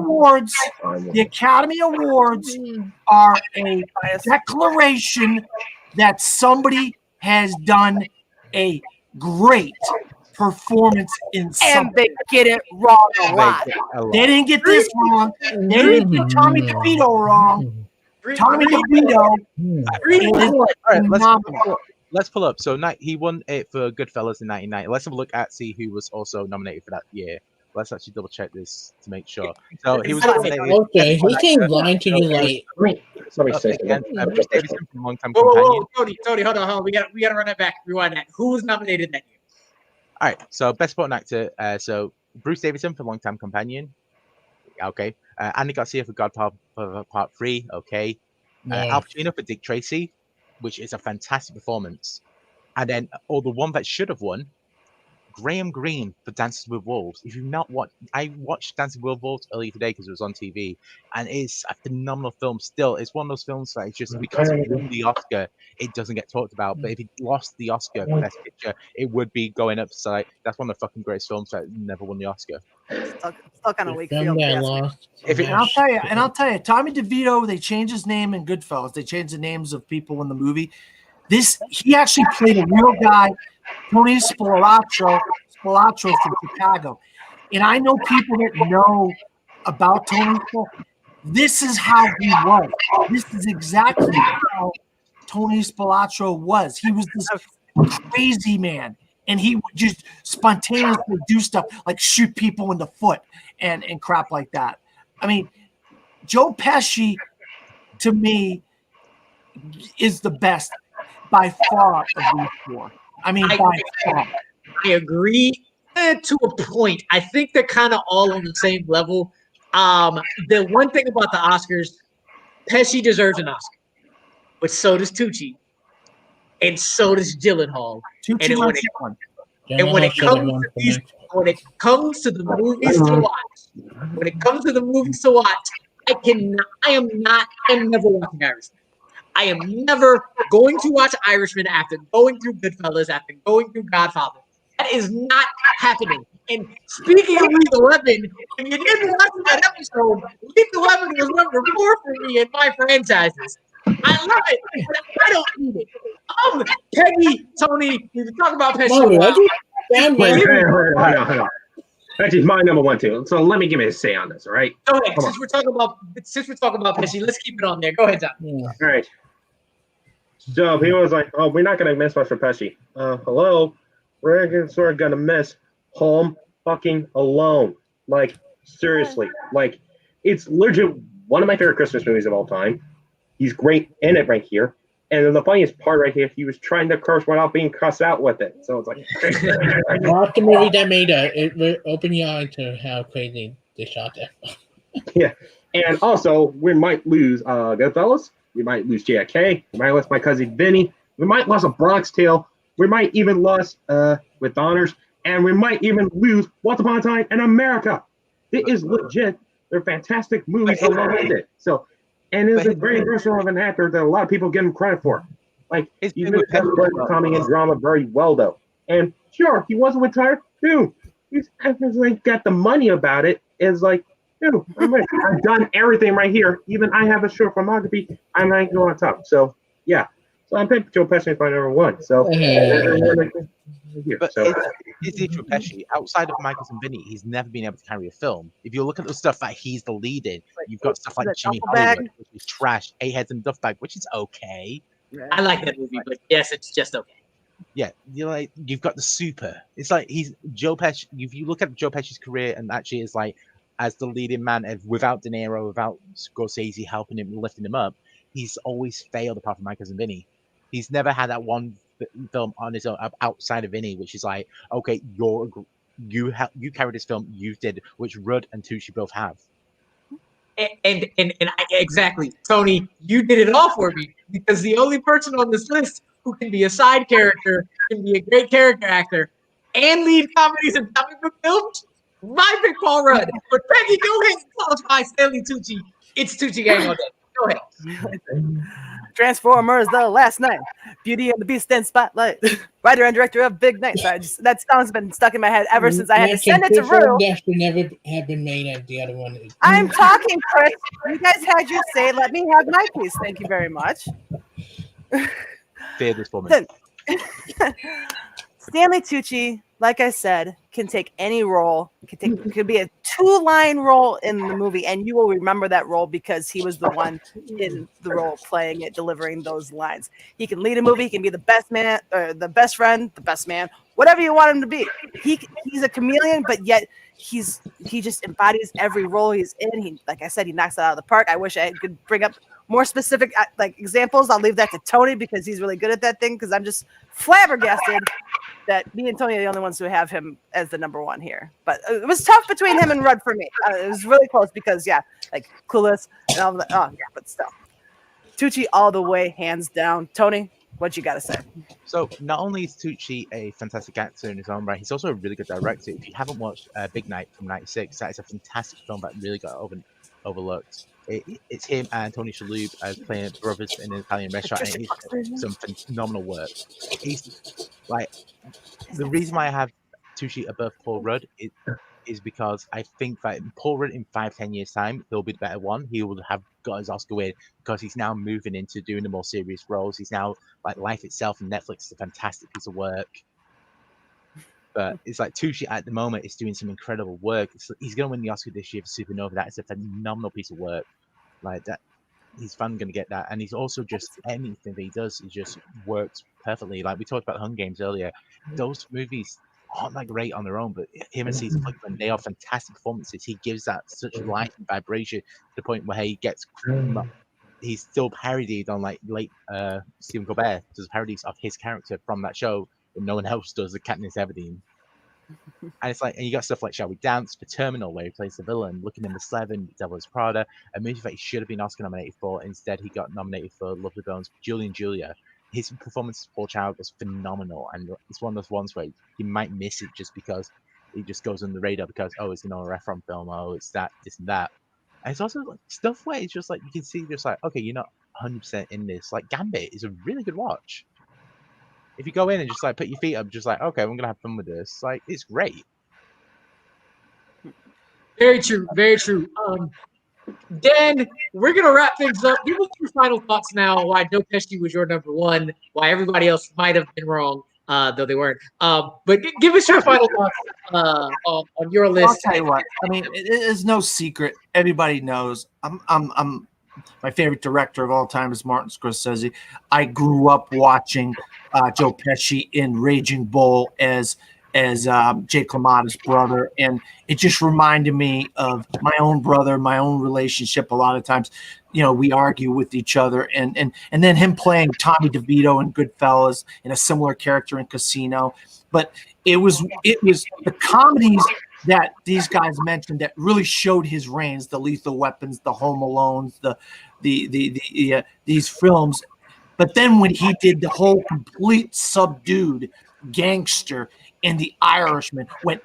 Awards are a declaration that somebody has done a great performance in something. And they get it wrong a lot. They didn't get this wrong. They didn't get Tommy DeVito wrong. Tommy DeVito is Let's pull up. So he won it for Goodfellas in 1990. Let's have a look at see who was also nominated for that year. Let's actually double check this to make sure. So he was nominated. Okay, he came lying to you like. Bruce Davidson from Longtime Whoa, Companion. Tony, hold on. We gotta run that back. Rewind that. Who was nominated that year? All right. So best supporting actor. So Bruce Davidson for Longtime Companion. Okay. Andy Garcia for Godfather Part 3. Okay. Al Pacino for Dick Tracy, which is a fantastic performance. And then, the one that should have won, Graham Greene for Dances with Wolves. If you've not watched, I watched Dances with Wolves earlier today because it was on TV, and it's a phenomenal film. Still, it's one of those films that it's just because it won the Oscar, it doesn't get talked about. But if it lost the Oscar for Best Picture, it would be going up. So that's one of the fucking greatest films that never won the Oscar. Still kind of weak field. I'll tell you, Tommy DeVito, they changed his name in Goodfellas. They changed the names of people in the movie. He actually played a real guy, Tony Spilotro from Chicago. And I know people that know about Tony. This is how he was. This is exactly how Tony Spilotro was. He was this crazy man. And he would just spontaneously do stuff like shoot people in the foot and crap like that. I mean, Joe Pesci, to me, is the best by far of these 4. I mean, by far. I agree to a point. I think they're kind of all on the same level. The one thing about the Oscars, Pesci deserves an Oscar, but so does Tucci. And so does Gyllenhaal. And when it comes to the movies to watch, I am never watching Irishman. I am never going to watch Irishman after going through Goodfellas, after going through Godfather. That is not happening. And speaking of Lethal Weapon, if you didn't watch that episode, Lethal Weapon was number 4 for me in my franchises. I love it, but I don't need it. Peggy, Tony, we were talking about Pesci. Hold on. Actually, my number 1 too. So let me give it a say on this. All right. Go ahead. Since we're talking about Pesci, let's keep it on there. Go ahead, John. All right. So he was like, "Oh, we're not gonna miss much for Pesci." Hello, we're sort of gonna miss Home fucking Alone. Like seriously, like it's legit one of my favorite Christmas movies of all time. He's great in it right here. And then the funniest part right here, he was trying to curse without being cussed out with it. So it's like watch the movie that made it will open your eye to how crazy they shot it. Yeah. And also we might lose Goodfellas, we might lose JFK, we might lose My Cousin Vinny, we might lose A Bronx Tale, we might even lose With Honors, and we might even lose Once Upon a Time in America. It is legit. They're fantastic movies along with it. So and is a very versatile of an actor that a lot of people give him credit for. Like, he really coming in drama very well, though. And sure, he wasn't retired, too. He's actually got the money about it. It's like, dude, I've done everything right here. Even I have a short filmography. I might go on top. So, yeah. So I'm picking Joe Pesci for number 1. So, but it's the issue with Pesci. Outside of Michael and Vinny, he's never been able to carry a film. If you look at the stuff that he's the lead in, you've got stuff like Jimmy Hollywood, which is trash, 8 Heads and Duff Bag, which is okay. I like that movie, but yes, it's just okay. Yeah, you've got the Super. It's like he's Joe Pesci. If you look at Joe Pesci's career, and actually it's like as the leading man, without De Niro, without Scorsese helping him, lifting him up, he's always failed apart from Michael and Vinny. He's never had that one film on his own outside of Vinny, which is like, okay, you're you carried this film. You did, which Rudd and Tucci both have. Exactly, Tony, you did it all for me, because the only person on this list who can be a side character, can be a great character actor, and lead comedies and comic book films, my pick, Paul Rudd. But Peggy, go ahead and tell us why Stanley Tucci. It's Tucci Gang all day. Go ahead. Transformers: The Last Night, Beauty and the Beast in Spotlight, writer and director of Big Night. So that song's been stuck in my head ever since I had to send it to Rue. That should never have been made as the other one. I'm talking, Chris. You guys had your say. Let me have my piece. Thank you very much. Fear this woman. Stanley Tucci, like I said, can take any role. Could be a 2-line role in the movie, and you will remember that role because he was the one in the role playing it, delivering those lines. He can lead a movie. He can be the best man, or the best friend, the best man, whatever you want him to be. He's a chameleon, but yet he just embodies every role he's in. He, like I said, he knocks it out of the park. I wish I could bring up more specific examples. I'll leave that to Tony because he's really good at that thing. Because I'm just flabbergasted that me and Tony are the only ones who have him as the number one here. But it was tough between him and Rudd for me. It was really close because Clueless and all that. Oh yeah, but still, Tucci all the way, hands down. Tony, what you got to say? So not only is Tucci a fantastic actor in his own right, he's also a really good director. If you haven't watched Big Night from '96, that is a fantastic film that really got overlooked. It's him and Tony Shalhoub playing brothers in an Italian restaurant, and it's some phenomenal work. He's like, the reason why I have Tucci above Paul Rudd is because I think that Paul Rudd in 5-10 years time, he'll be the better one. He will have got his Oscar win because he's now moving into doing the more serious roles. He's now like Life Itself and Netflix is a fantastic piece of work. But it's like Tucci at the moment is doing some incredible work. He's going to win the Oscar this year for Supernova. That is a phenomenal piece of work. Like that, he's fun going to get that, and he's also just anything that he does, he just works perfectly. Like we talked about Hunger Games earlier, those movies aren't that great on their own, but him and Caesar Flickman, they are fantastic performances. He gives that such life and vibration to the point where he gets. He's still parodied on like late Stephen Colbert does parodies of his character from that show, but no one else does. The Katniss Everdeen. And it's like, and you got stuff like Shall We Dance, The Terminal, where he plays the villain, Looking in the Slevin, Devil's Prada, a movie that he should have been Oscar nominated for. Instead, he got nominated for Lovely Bones, Julie and Julia. His performance as Paul Child was phenomenal, and it's one of those ones where you might miss it just because it just goes on the radar because, oh, it's an Nora Ephron film, oh, it's that, this and that. And it's also like stuff where it's just like, you can see just like, okay, you're not 100% in this. Like Gambit is a really good watch. If you go in and just like put your feet up, just like, okay, I'm gonna have fun with this. Like, it's great. Very true. Very true. Dan, we're gonna wrap things up. Give us your final thoughts now. Why Joe Pesci was your number one? Why everybody else might have been wrong, though they weren't. But give us your final thoughts on your list. I'll tell you what. I mean, it is no secret. Everybody knows. I'm my favorite director of all time is Martin Scorsese. I grew up watching Joe Pesci in Raging Bull as Jake LaMotta's brother, and it just reminded me of my own brother, my own relationship. A lot of times, you know, we argue with each other, and then him playing Tommy DeVito in Goodfellas and a similar character in Casino. But it was the comedies that these guys mentioned that really showed his reigns, the Lethal Weapons, the Home Alones, these films. But then when he did the whole complete subdued gangster in The Irishman, went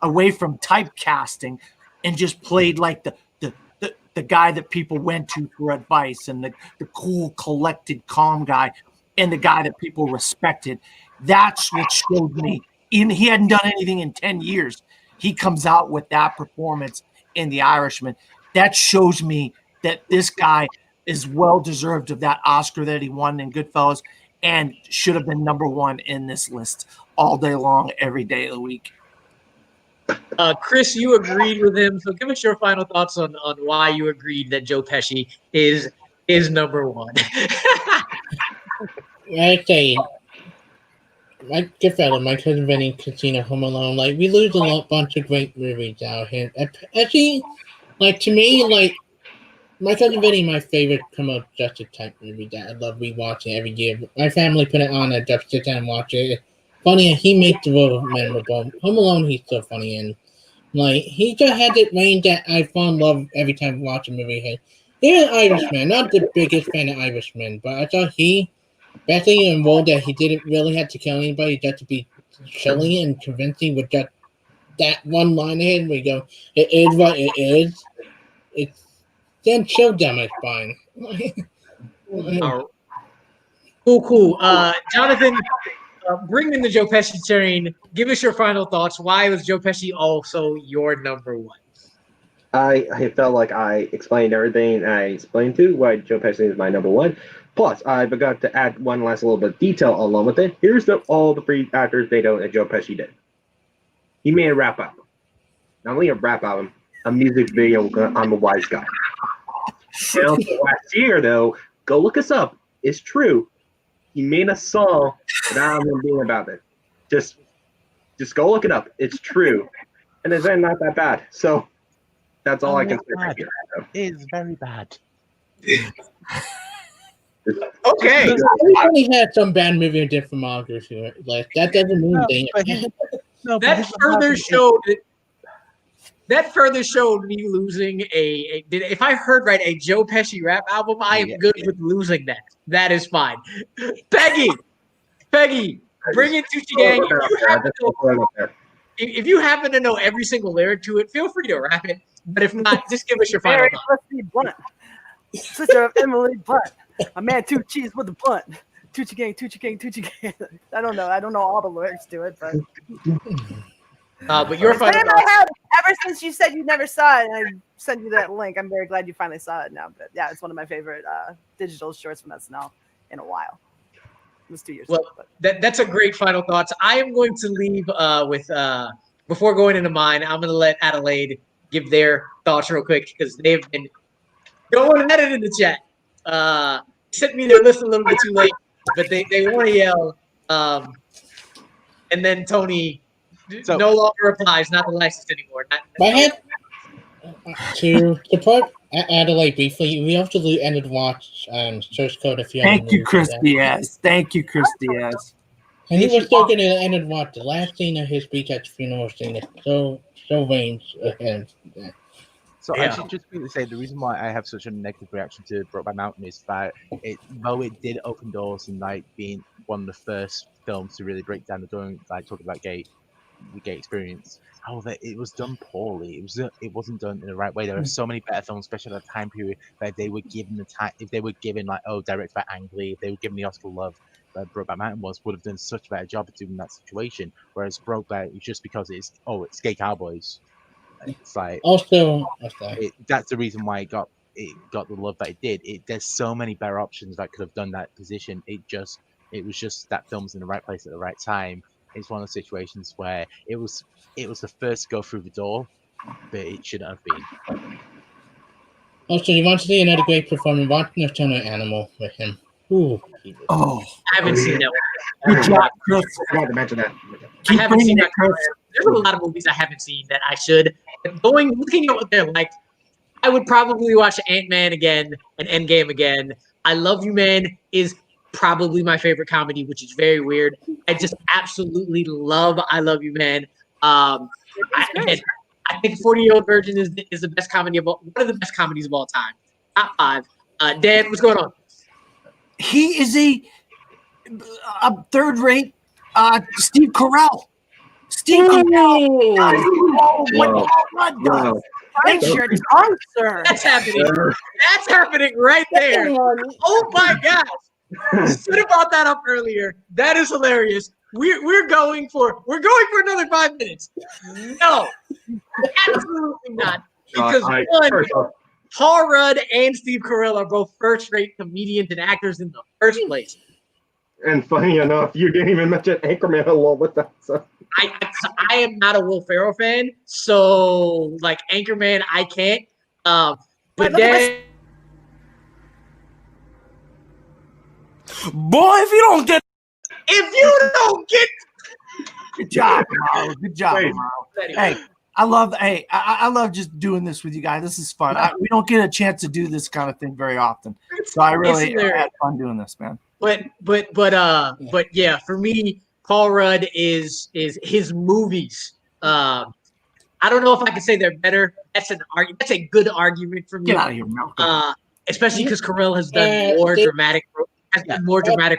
away from typecasting and just played like the guy that people went to for advice, and the cool, collected, calm guy, and the guy that people respected. That's what showed me. He hadn't done anything in 10 years. He comes out with that performance in The Irishman. That shows me that this guy is well deserved of that Oscar that he won in Goodfellas, and should have been number one in this list all day long, every day of the week. Chris, you agreed with him, so give us your final thoughts on why you agreed that Joe Pesci is number one. I say, like Goodfellas, My Cousin Vinny, Casino, Home Alone, like we lose a bunch of great movies out here. Actually, like to me, like My Cousin Vinny, my favorite criminal justice type movie that I love rewatching every year. My family put it on, I just sit down and watch it. funny, and he makes the role memorable. Home Alone, he's so funny, and like he just had that range that I fall in love every time I watch a movie. Even Irishman, not the biggest fan of Irishman, but I thought especially in a role that he didn't really have to kill anybody, just to be chilling and convincing with just that one line ahead where you go, it is what it is. It's then chill down my spine. Cool. Jonathan, bring in the Joe Pesci train. Give us your final thoughts. Why was Joe Pesci also your number one? I felt like I explained everything I explained to why Joe Pesci is my number one. Plus, I forgot to add one last little bit of detail along with it. Here's all the three actors they know that Joe Pesci did. He made a rap album. Not only a rap album, a music video with I'm a Wise Guy. And also last year, though, go look us up. It's true. He made a song without even being about it. Just go look it up. It's true. And it's not that bad. So that's all I can say right here. So. It is very bad. Okay. Everybody had some bad movie or different filmography. Like that doesn't mean they. That further showed me losing if I heard right, a Joe Pesci rap album. I am good with losing that. That is fine. Peggy, bring in Tucci Gang. If you happen to know every single lyric to it, feel free to rap it. But if not, just give us your final thought. Sister of Emily Blunt. A man, 2 cheese with a blunt. Tucci Gang. I don't know all the lyrics to it, but your final thoughts. Ever since you said you never saw it, and I sent you that link, I'm very glad you finally saw it now. But yeah, it's one of my favorite digital shorts from SNL in a while. It was 2 years ago. That's a great final thoughts. I am going to leave with before going into mine, I'm going to let Adelaide give their thoughts real quick because they've been going at it in the chat. Sent me their list a little bit too late, but they want to yell. And then Tony no longer replies, not the licensed anymore. To support Adelaide briefly, we also ended watch Source Code a few. Thank you, Chris Diaz. And he was still going to end and watch the last scene of his speech at the funeral scene. Is so range ahead. So I should just quickly say the reason why I have such a negative reaction to Brokeback Mountain is that though it did open doors and like being one of the first films to really break down the door, like talking about the gay experience. However, it was done poorly. It wasn't done in the right way. There are so many better films, especially at that time period, where they were given the time. If they were given directed by Ang Lee, if they were given the Oscar love that Brokeback Mountain would have done such a better job of doing that situation. Whereas Brokeback, just because it's gay cowboys. It's like that's the reason why it got the love that it did. There's so many better options that could have done that position. It was just that film's in the right place at the right time. It's one of those situations where it was the first to go through the door, but it shouldn't have been. Also, you want to see another great performance? Watch Nocturnal Animal with him. Ooh. I haven't seen that one. Good job, Chris. I had to mention that. I haven't seen that. There's a lot of movies I haven't seen that I should. Looking at what they're like, I would probably watch Ant-Man again and Endgame again. I Love You Man is probably my favorite comedy, which is very weird. I just absolutely love I Love You Man. I think 40-Year-Old Virgin is the best comedy one of the best comedies of all time. Top 5. Dan, what's going on? He is a third-rate Steve Carell. That's happening. That's happening right there. Oh my gosh! Should have brought that up earlier. That is hilarious. We're going for another 5 minutes. No, absolutely not. Because Paul Rudd and Steve Carell are both first-rate comedians and actors in the first place. And funny enough, you didn't even mention Anchorman along with that. So. I am not a Will Ferrell fan, so like Anchorman, I can't. But then, boy, if you don't get, good job, Marlo. Hey, I love just doing this with you guys. This is fun. We don't get a chance to do this kind of thing very often, so I really had fun doing this, man. But yeah, for me, Paul Rudd is his movies. I don't know if I can say they're better. That's a good argument for me. Get out of here, Malcolm. Especially because Carell has done more dramatic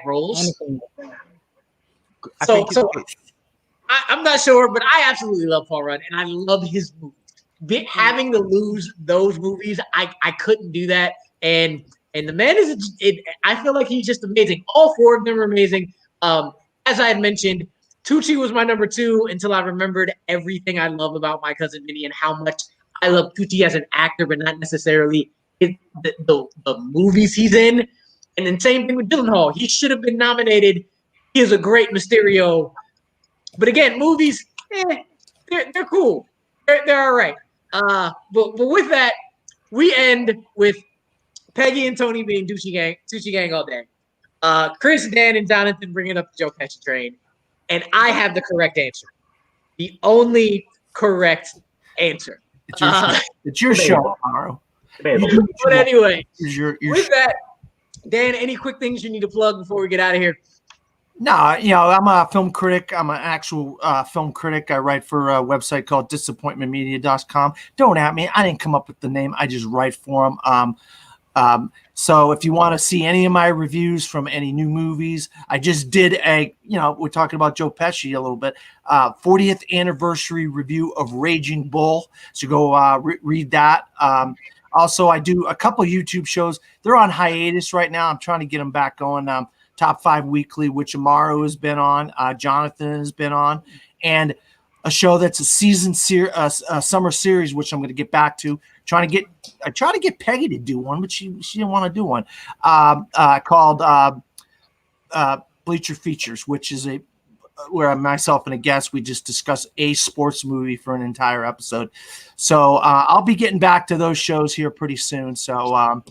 roles. Honestly, I So, think so I'm not sure, but I absolutely love Paul Rudd, and I love his movies. Having to lose those movies, I couldn't do that. And the man I feel like he's just amazing. All four of them are amazing. As I had mentioned, Tucci was my number 2 until I remembered everything I love about My Cousin Vinny and how much I love Tucci as an actor, but not necessarily the movies he's in. And then same thing with Gyllenhaal. He should have been nominated. He is a great Mysterio. But again, movies, they're cool. They're all right. But with that, we end with Peggy and Tony being Tucci gang all day. Chris, Dan, and Jonathan bringing up the Joe Pesci train. And I have the correct answer. The only correct answer. It's your show, Amaro. But anyway, with that, Dan, any quick things you need to plug before we get out of here? No, I'm a film critic. I'm an actual film critic. I write for a website called disappointmentmedia.com. Don't at me. I didn't come up with the name. I just write for them. So if you want to see any of my reviews from any new movies, I just did we're talking about Joe Pesci a little bit, 40th anniversary review of Raging Bull. So go read that. Also, I do a couple YouTube shows. They're on hiatus right now. I'm trying to get them back going. Top 5 Weekly, which Amaro has been on, Jonathan has been on, and a show that's a summer series, which I'm going to get back to. I try to get Peggy to do one, but she didn't want to do one. Called Bleacher Features, which is where myself and a guest, we just discuss a sports movie for an entire episode. So I'll be getting back to those shows here pretty soon. So,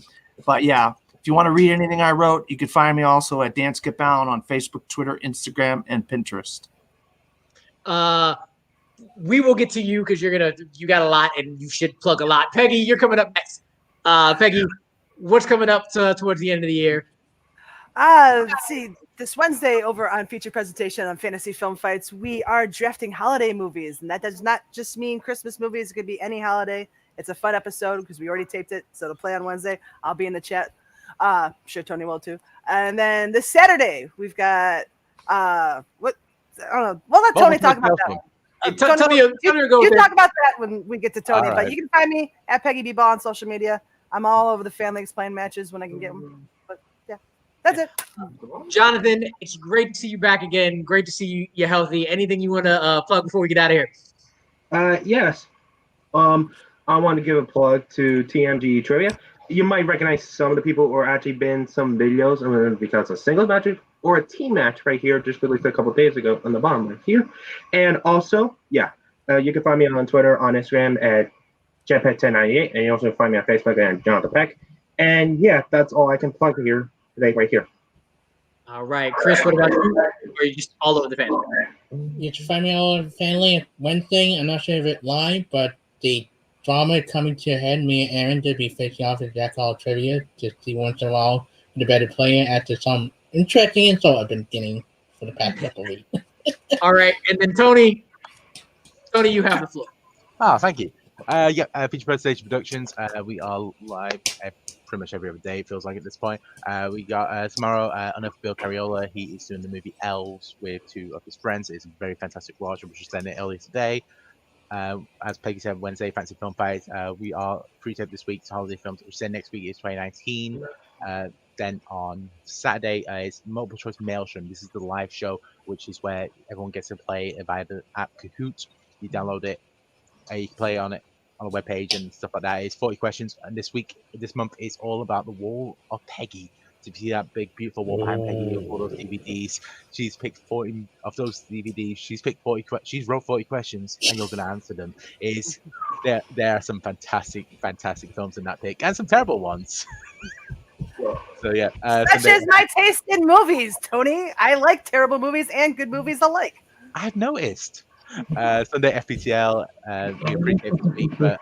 but yeah, if you want to read anything I wrote, you can find me also at Dan Skip Allen on Facebook, Twitter, Instagram, and Pinterest. We will get to you because you got a lot and you should plug a lot. Peggy, you're coming up next. Peggy, what's coming up towards the end of the year? Let's see. This Wednesday over on Feature Presentation on Fantasy Film Fights, we are drafting holiday movies. And that does not just mean Christmas movies. It could be any holiday. It's a fun episode because we already taped it. So it'll play on Wednesday. I'll be in the chat. I'm sure Tony will too. And then this Saturday, we've got I don't know. We'll let Tony talk about that one. Tony, you talk about that when we get to Tony. But you can find me at Peggy B. Ball on social media. I'm all over the Family Explained matches when I can get them. But yeah, that's it. Jonathan, it's great to see you back again. Great to see you healthy. Anything you want to plug before we get out of here? Yes. I want to give a plug to TMG Trivia. You might recognize some of the people who are actually been some videos. I mean, because a single match or a team match right here, just released a couple of days ago on the bottom right here. And also, you can find me on Twitter, on Instagram at Jetpack1098, and you also find me on Facebook at Jonathan Peck. And that's all I can plug here today, right here. All right, Chris, what about you? Or are you just all over the family? You can find me all over the family Wednesday. I'm not sure if it's live, but the drama coming to your head. Me and Aaron did be facing off at Jack Hall Trivia to see once in a while the better player after some interesting insult I've been getting for the past couple of weeks. All right, and then Tony, you have the floor. Oh, thank you. Feature Presentation Productions. We are live pretty much every other day, it feels like at this point. We got tomorrow, Unearthed Bill Cariola. He is doing the movie Elves with 2 of his friends. It's a very fantastic watch. We were just saying it earlier today. As Peggy said, Wednesday, Fancy Film Fights. We are pre-taped this week to holiday films, which said next week is 2019. Then on Saturday, it's Multiple Choice Maelstrom. This is the live show, which is where everyone gets to play via the app Kahoot. You download it, you can play on it on the webpage and stuff like that. It's 40 questions, and this month is all about the Wall of Peggy. To see that big, beautiful wall behind Peggy of all those DVDs, she's picked 40 of those DVDs. She's picked 40. She's wrote 40 questions, and you're gonna answer them. There are some fantastic films in that pick, and some terrible ones. So yeah, such is my taste in movies, Tony. I like terrible movies and good movies alike. I've noticed. Sunday FPTL, we appreciate this week, but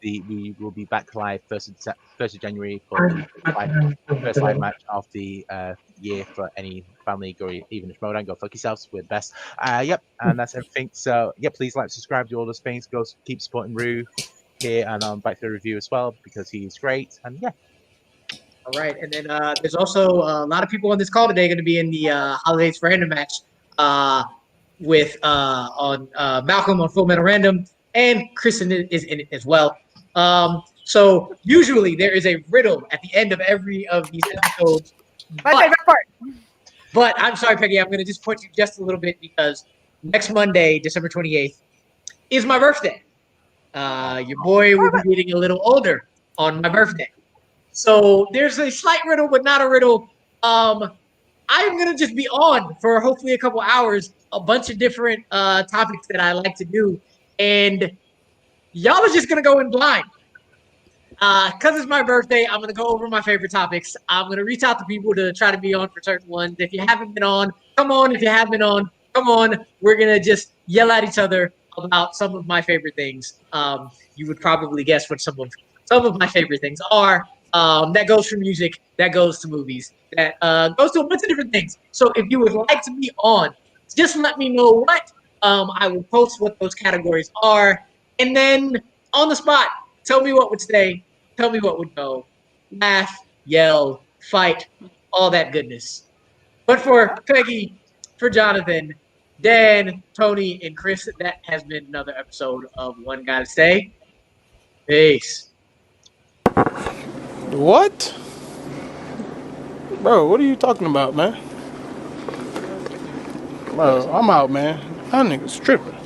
we will be back live 1st of January for the first best live match of the year for any fan league or even if Modan. Go fuck yourselves. We're the best. Yep, and that's everything. So yeah, please like, subscribe, do all those things. Go keep supporting Ru here and on Back to the Review as well because he's great. And yeah. All right, and then there's also a lot of people on this call today going to be in the Holidays for Random match with on Malcolm on Full Metal Random, and Kristen is in it as well. So usually there is a riddle at the end of every of these episodes. My favorite part. But I'm sorry, Peggy, I'm going to disappoint you just a little bit because next Monday, December 28th, is my birthday. Your boy will be getting a little older on my birthday. So there's a slight riddle, but not a riddle. I'm going to just be on for hopefully a couple hours, a bunch of different topics that I like to do. And y'all are just going to go in blind. Because it's my birthday, I'm going to go over my favorite topics. I'm going to reach out to people to try to be on for certain ones. If you haven't been on, come on. If you have been on, come on. We're going to just yell at each other about some of my favorite things. You would probably guess what some of my favorite things are. That goes from music, that goes to movies, that goes to a bunch of different things. So if you would like to be on, just let me know what. I will post what those categories are. And then on the spot, tell me what would stay, tell me what would go. Laugh, yell, fight, all that goodness. But for Peggy, for Jonathan, Dan, Tony, and Chris, that has been another episode of One Gotta Stay. Peace. What? Bro, what are you talking about, man? Bro, I'm out, man. That nigga's tripping.